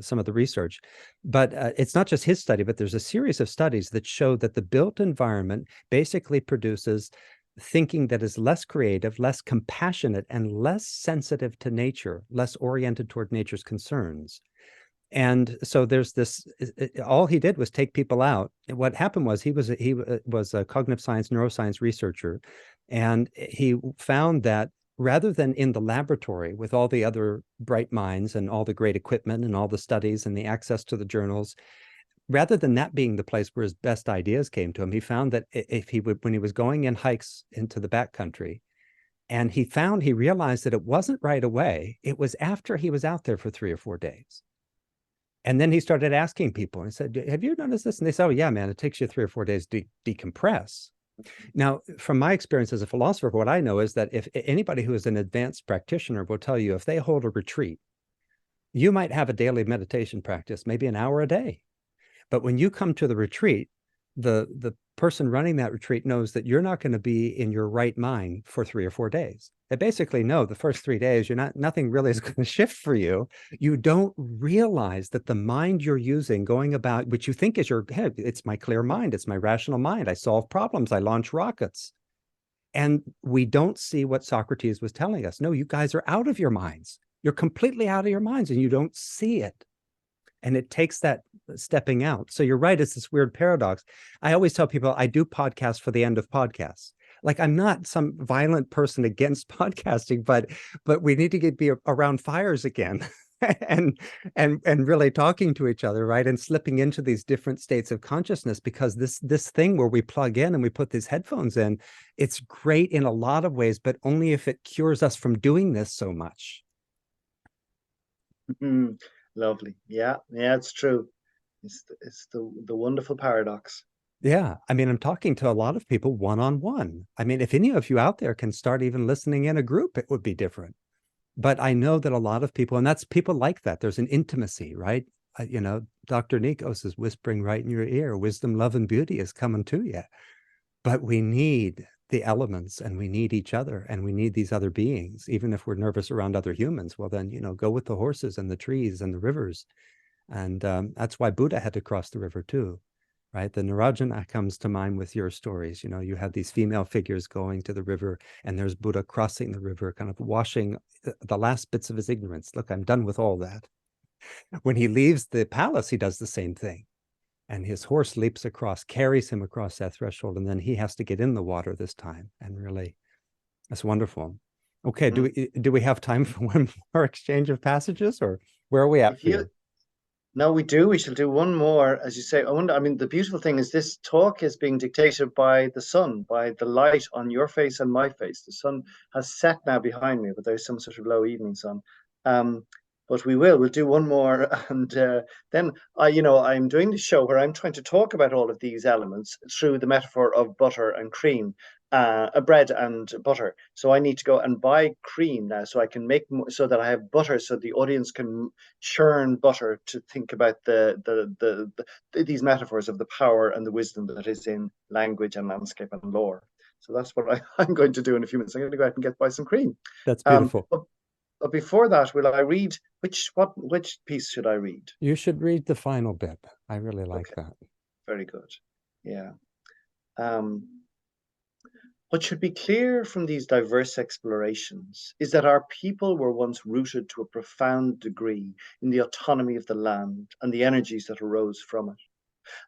some of the research. But it's not just his study, but there's a series of studies that show that the built environment basically produces thinking that is less creative, less compassionate, and less sensitive to nature, less oriented toward nature's concerns. And so there's this, all he did was take people out. What happened was he was a cognitive science, neuroscience researcher, and he found that rather than in the laboratory with all the other bright minds and all the great equipment and all the studies and the access to the journals, rather than that being the place where his best ideas came to him, he found that if he would, when he was going in hikes into the backcountry, and he realized that it wasn't right away, it was after he was out there for 3 or 4 days. And then he started asking people and said, have you noticed this? And they said, oh, yeah, man, it takes you 3 or 4 days to decompress. Now, from my experience as a philosopher, what I know is that if anybody who is an advanced practitioner will tell you if they hold a retreat, you might have a daily meditation practice, maybe an hour a day. But when you come to the retreat, the person running that retreat knows that you're not going to be in your right mind for 3 or 4 days. They basically know the first 3 days, nothing really is going to shift for you. You don't realize that the mind you're using going about, which you think is your head, it's my clear mind, it's my rational mind. I solve problems, I launch rockets. And we don't see what Socrates was telling us. No, you guys are out of your minds. You're completely out of your minds and you don't see it. And it takes that stepping out. So you're right, it's this weird paradox. I always tell people I do podcasts for the end of podcasts. Like, I'm not some violent person against podcasting, but we need to be around fires again and really talking to each other, right? And slipping into these different states of consciousness, because this thing where we plug in and we put these headphones in, it's great in a lot of ways, but only if it cures us from doing this so much. Mm, lovely. Yeah, it's true. It's the wonderful paradox. Yeah. I mean, I'm talking to a lot of people one-on-one. I mean, if any of you out there can start even listening in a group, it would be different. But I know that a lot of people, and that's people like that. There's an intimacy, right? Dr. Nikos is whispering right in your ear, wisdom, love, and beauty is coming to you. But we need the elements and we need each other and we need these other beings. Even if we're nervous around other humans, well, then, go with the horses and the trees and the rivers. And that's why Buddha had to cross the river too, right? The Narayana comes to mind with your stories. You have these female figures going to the river, and there's Buddha crossing the river, kind of washing the last bits of his ignorance. Look, I'm done with all that. When he leaves the palace, he does the same thing. And his horse leaps across, carries him across that threshold, and then he has to get in the water this time. And really, that's wonderful. Okay, do we have time for one more exchange of passages, or where are we at If for you? No, we do. We shall do one more, as you say. I mean, the beautiful thing is this talk is being dictated by the sun, by the light on your face and my face. The sun has set now behind me, but there's some sort of low evening sun. But we'll do one more, and then I'm doing the show where I'm trying to talk about all of these elements through the metaphor of butter and cream, bread and butter. So I need to go and buy cream now, so I can make more, so that I have butter, so the audience can churn butter to think about these metaphors of the power and the wisdom that is in language and landscape and lore. So that's what I'm going to do in a few minutes. I'm going to go out and buy some cream. That's beautiful. But before that, will I read which piece should I read? You should read the final bit. I really like that. Very good. Yeah. What should be clear from these diverse explorations is that our people were once rooted to a profound degree in the autonomy of the land and the energies that arose from it.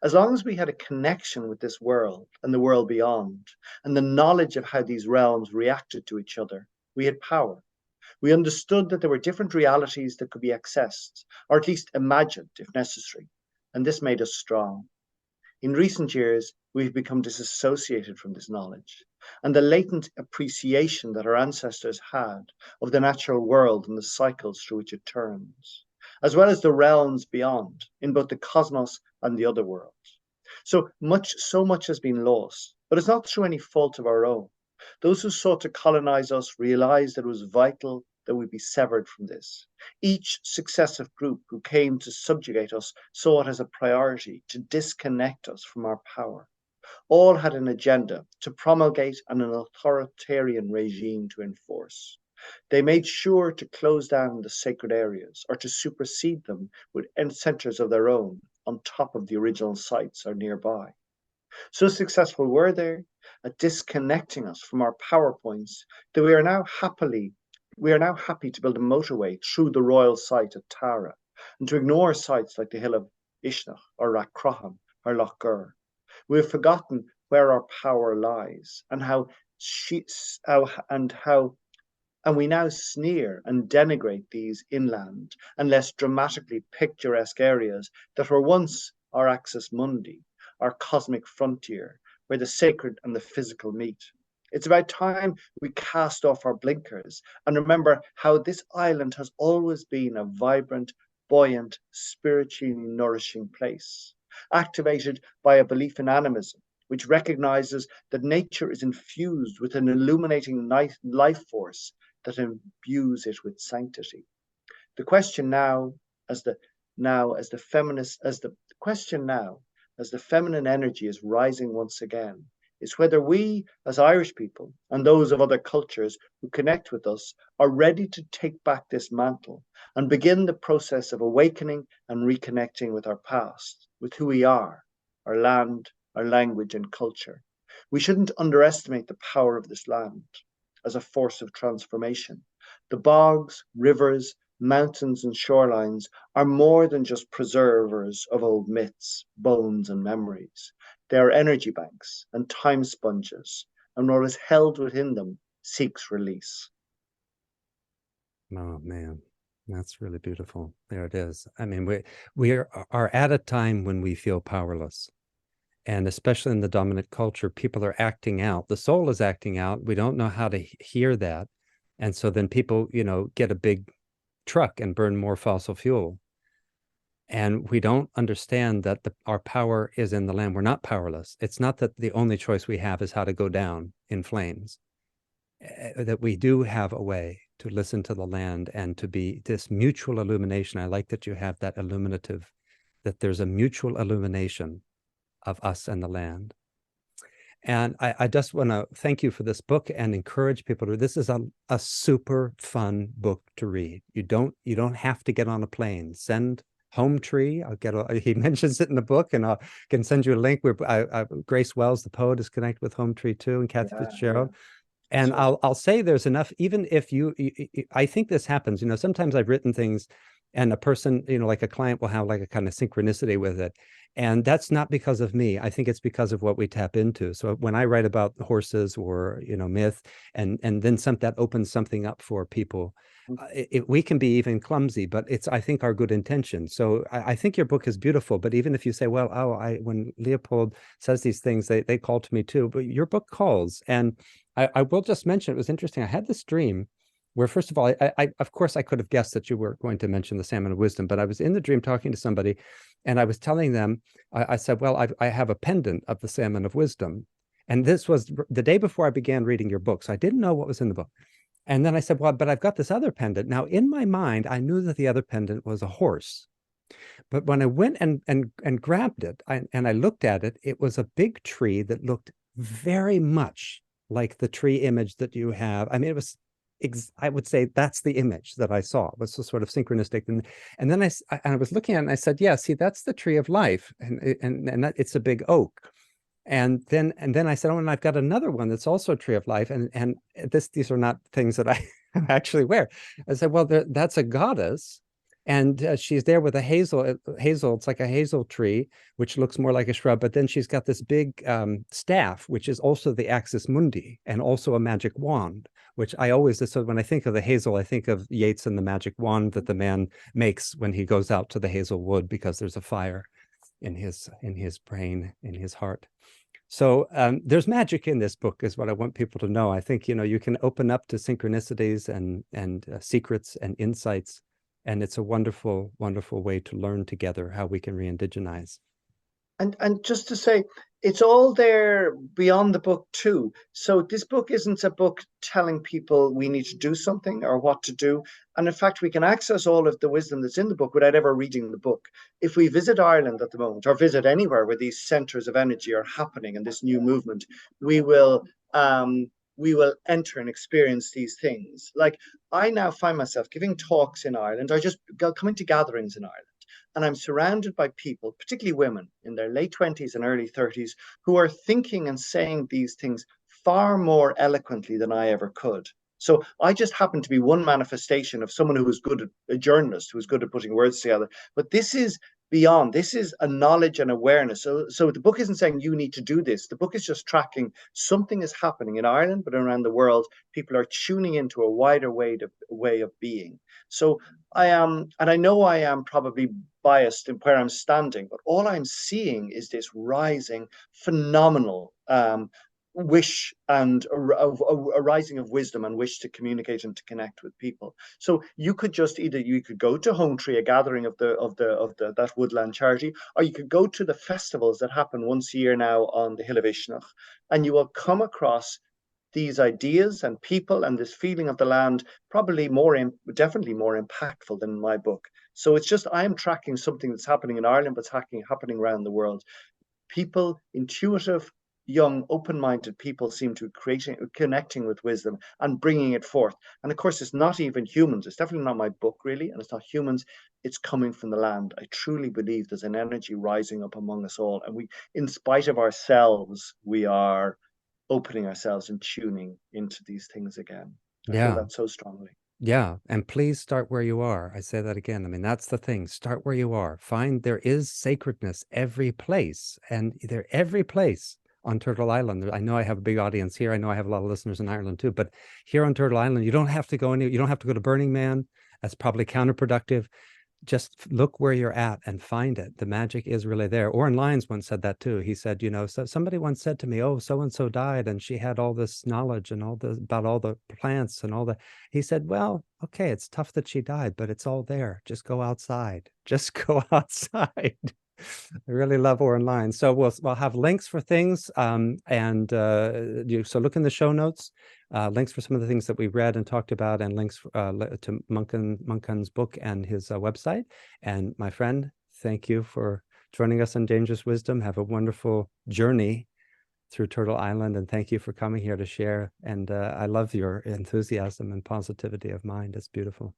As long as we had a connection with this world and the world beyond, and the knowledge of how these realms reacted to each other, we had power. We understood that there were different realities that could be accessed, or at least imagined if necessary, and this made us strong. In recent years, we've become disassociated from this knowledge, and the latent appreciation that our ancestors had of the natural world and the cycles through which it turns, as well as the realms beyond, in both the cosmos and the other worlds. So much has been lost, but it's not through any fault of our own. Those who sought to colonize us realized that it was vital that we be severed from this. Each successive group who came to subjugate us saw it as a priority to disconnect us from our power. all had an agenda to promulgate and an authoritarian regime to enforce. They made sure to close down the sacred areas or to supersede them with centres of their own on top of the original sites or nearby. So successful were they at disconnecting us from our PowerPoints that we are now happy to build a motorway through the royal site at Tara and to ignore sites like the Hill of Ishnach or Rathcroghan or Loch Gur. We have forgotten where our power lies and how and we now sneer and denigrate these inland and less dramatically picturesque areas that were once our axis mundi, our cosmic frontier, where the sacred and the physical meet. It's about time we cast off our blinkers and remember how this island has always been a vibrant, buoyant, spiritually nourishing place, activated by a belief in animism, which recognizes that nature is infused with an illuminating life force that imbues it with sanctity. The question now, as the feminist, as the question now, as the feminine energy is rising once again, is whether we, as Irish people, and those of other cultures who connect with us, are ready to take back this mantle and begin the process of awakening and reconnecting with our past, with who we are, our land, our language, and culture. We shouldn't underestimate the power of this land as a force of transformation. The bogs, rivers, mountains, and shorelines are more than just preservers of old myths, bones, and memories. They are energy banks and time sponges, and what is held within them seeks release. Oh man, that's really beautiful. There it is. I mean, we are at a time when we feel powerless. And especially in the dominant culture, people are acting out. The soul is acting out. We don't know how to hear that. And so then people, get a big truck and burn more fossil fuel. And we don't understand that our power is in the land. We're not powerless. It's not that the only choice we have is how to go down in flames. That we do have a way to listen to the land and to be this mutual illumination. I like that you have that illuminative, that there's a mutual illumination of us and the land. And I just want to thank you for this book and encourage people to. This is a super fun book to read. You don't have to get on a plane. Send Home Tree. He mentions it in the book, and I can send you a link. Grace Wells, the poet, is connected with Home Tree too, and Kathy Fitzgerald. Yeah. And right. I'll say there's enough, even if I think this happens, sometimes I've written things and a person, like a client will have like a kind of synchronicity with it. And that's not because of me. I think it's because of what we tap into. So when I write about horses or, myth, and then that opens something up for people, we can be even clumsy, but it's, I think, our good intention. So I think your book is beautiful, but even if you say, well, when Leopold says these things, they call to me too, but your book calls. And I will just mention, it was interesting. I had this dream where, first of all, I of course I could have guessed that you were going to mention the salmon of wisdom, but I was in the dream talking to somebody, and I was telling them, I said, well, I have a pendant of the salmon of wisdom. And this was the day before I began reading your book, so I didn't know what was in the book. And then I said, well, but I've got this other pendant. Now, in my mind, I knew that the other pendant was a horse. But when I went and grabbed it, and I looked at it, it was a big tree that looked very much like the tree image that you have. I mean, it was, I would say that's the image that I saw. It was so sort of synchronistic. And then I was looking at it and I said, yeah, see, that's the tree of life. And it's a big oak. And then I said, oh, and I've got another one that's also a tree of life. And these are not things that I actually wear. I said, well, that's a goddess. And she's there with a hazel. It's like a hazel tree, which looks more like a shrub. But then she's got this big staff, which is also the axis mundi and also a magic wand, which I always, so when I think of the hazel, I think of Yeats and the magic wand that the man makes when he goes out to the hazel wood because there's a fire in his brain, in his heart. So there's magic in this book is what I want people to know. I think, you can open up to synchronicities and secrets and insights. And it's a wonderful, wonderful way to learn together how we can re-indigenize. And just to say, it's all there beyond the book too. So this book isn't a book telling people we need to do something or what to do. And in fact, we can access all of the wisdom that's in the book without ever reading the book. If we visit Ireland at the moment, or visit anywhere where these centers of energy are happening and this new movement, we will we will enter and experience these things. Like, I now find myself giving talks in Ireland, or just coming to gatherings in Ireland. And I'm surrounded by people, particularly women in their late 20s and early 30s, who are thinking and saying these things far more eloquently than I ever could. So I just happen to be one manifestation of someone who was good at a journalist, who was good at putting words together. But this is beyond. This is a knowledge and awareness. So the book isn't saying you need to do this. The book is just tracking something is happening in Ireland, but around the world, people are tuning into a wider way of being. So I am, and I know I am probably biased in where I'm standing, but all I'm seeing is this rising, phenomenal wish and a rising of wisdom and wish to communicate and to connect with people. So you could just either, you could go to Home Tree, a gathering of that woodland charity, or you could go to the festivals that happen once a year now on the Hill of Ishnach, and you will come across these ideas and people and this feeling of the land, probably definitely more impactful than my book. So it's just, I'm tracking something that's happening in Ireland, but it's happening around the world. People, intuitive, young, open-minded people seem to be connecting with wisdom and bringing it forth. And of course, it's not even humans. It's definitely not my book, really, and it's not humans. It's coming from the land. I truly believe there's an energy rising up among us all, and we, in spite of ourselves, we are opening ourselves and tuning into these things again. I feel Yeah. that so strongly. Yeah, and please start where you are. I say that again. I mean, that's the thing. Start where you are. Find there is sacredness every place, and there every place on Turtle Island. I know I have a big audience here. I know I have a lot of listeners in Ireland too, but here on Turtle Island, you don't have to go you don't have to go to Burning Man. That's probably counterproductive. Just look where you're at and find it. The magic is really there. Oren Lyons once said that too. He said, you know, so somebody once said to me, oh, so and so died and she had all this knowledge and all the about all the plants and all the. He said, well, okay, it's tough that she died, but it's all there. Just go outside. Just go outside. I really love Oren Lyons. So we'll have links for things, and so look in the show notes, links for some of the things that we read and talked about, and links to Manchán's book and his website. And my friend, thank you for joining us on Dangerous Wisdom. Have a wonderful journey through Turtle Island, and thank you for coming here to share. And I love your enthusiasm and positivity of mind. It's beautiful.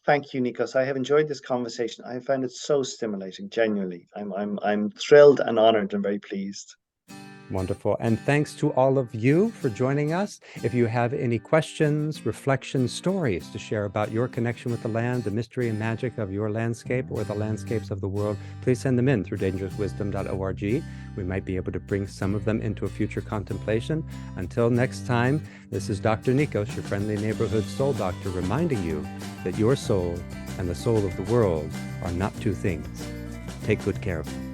Thank you, Nikos. I have enjoyed this conversation. I found it so stimulating. Genuinely, I'm thrilled and honored and very pleased. Wonderful. And thanks to all of you for joining us. If you have any questions, reflections, stories to share about your connection with the land, the mystery and magic of your landscape or the landscapes of the world, please send them in through dangerouswisdom.org. We might be able to bring some of them into a future contemplation. Until next time, this is Dr. Nikos, your friendly neighborhood soul doctor, reminding you that your soul and the soul of the world are not two things. Take good care of them.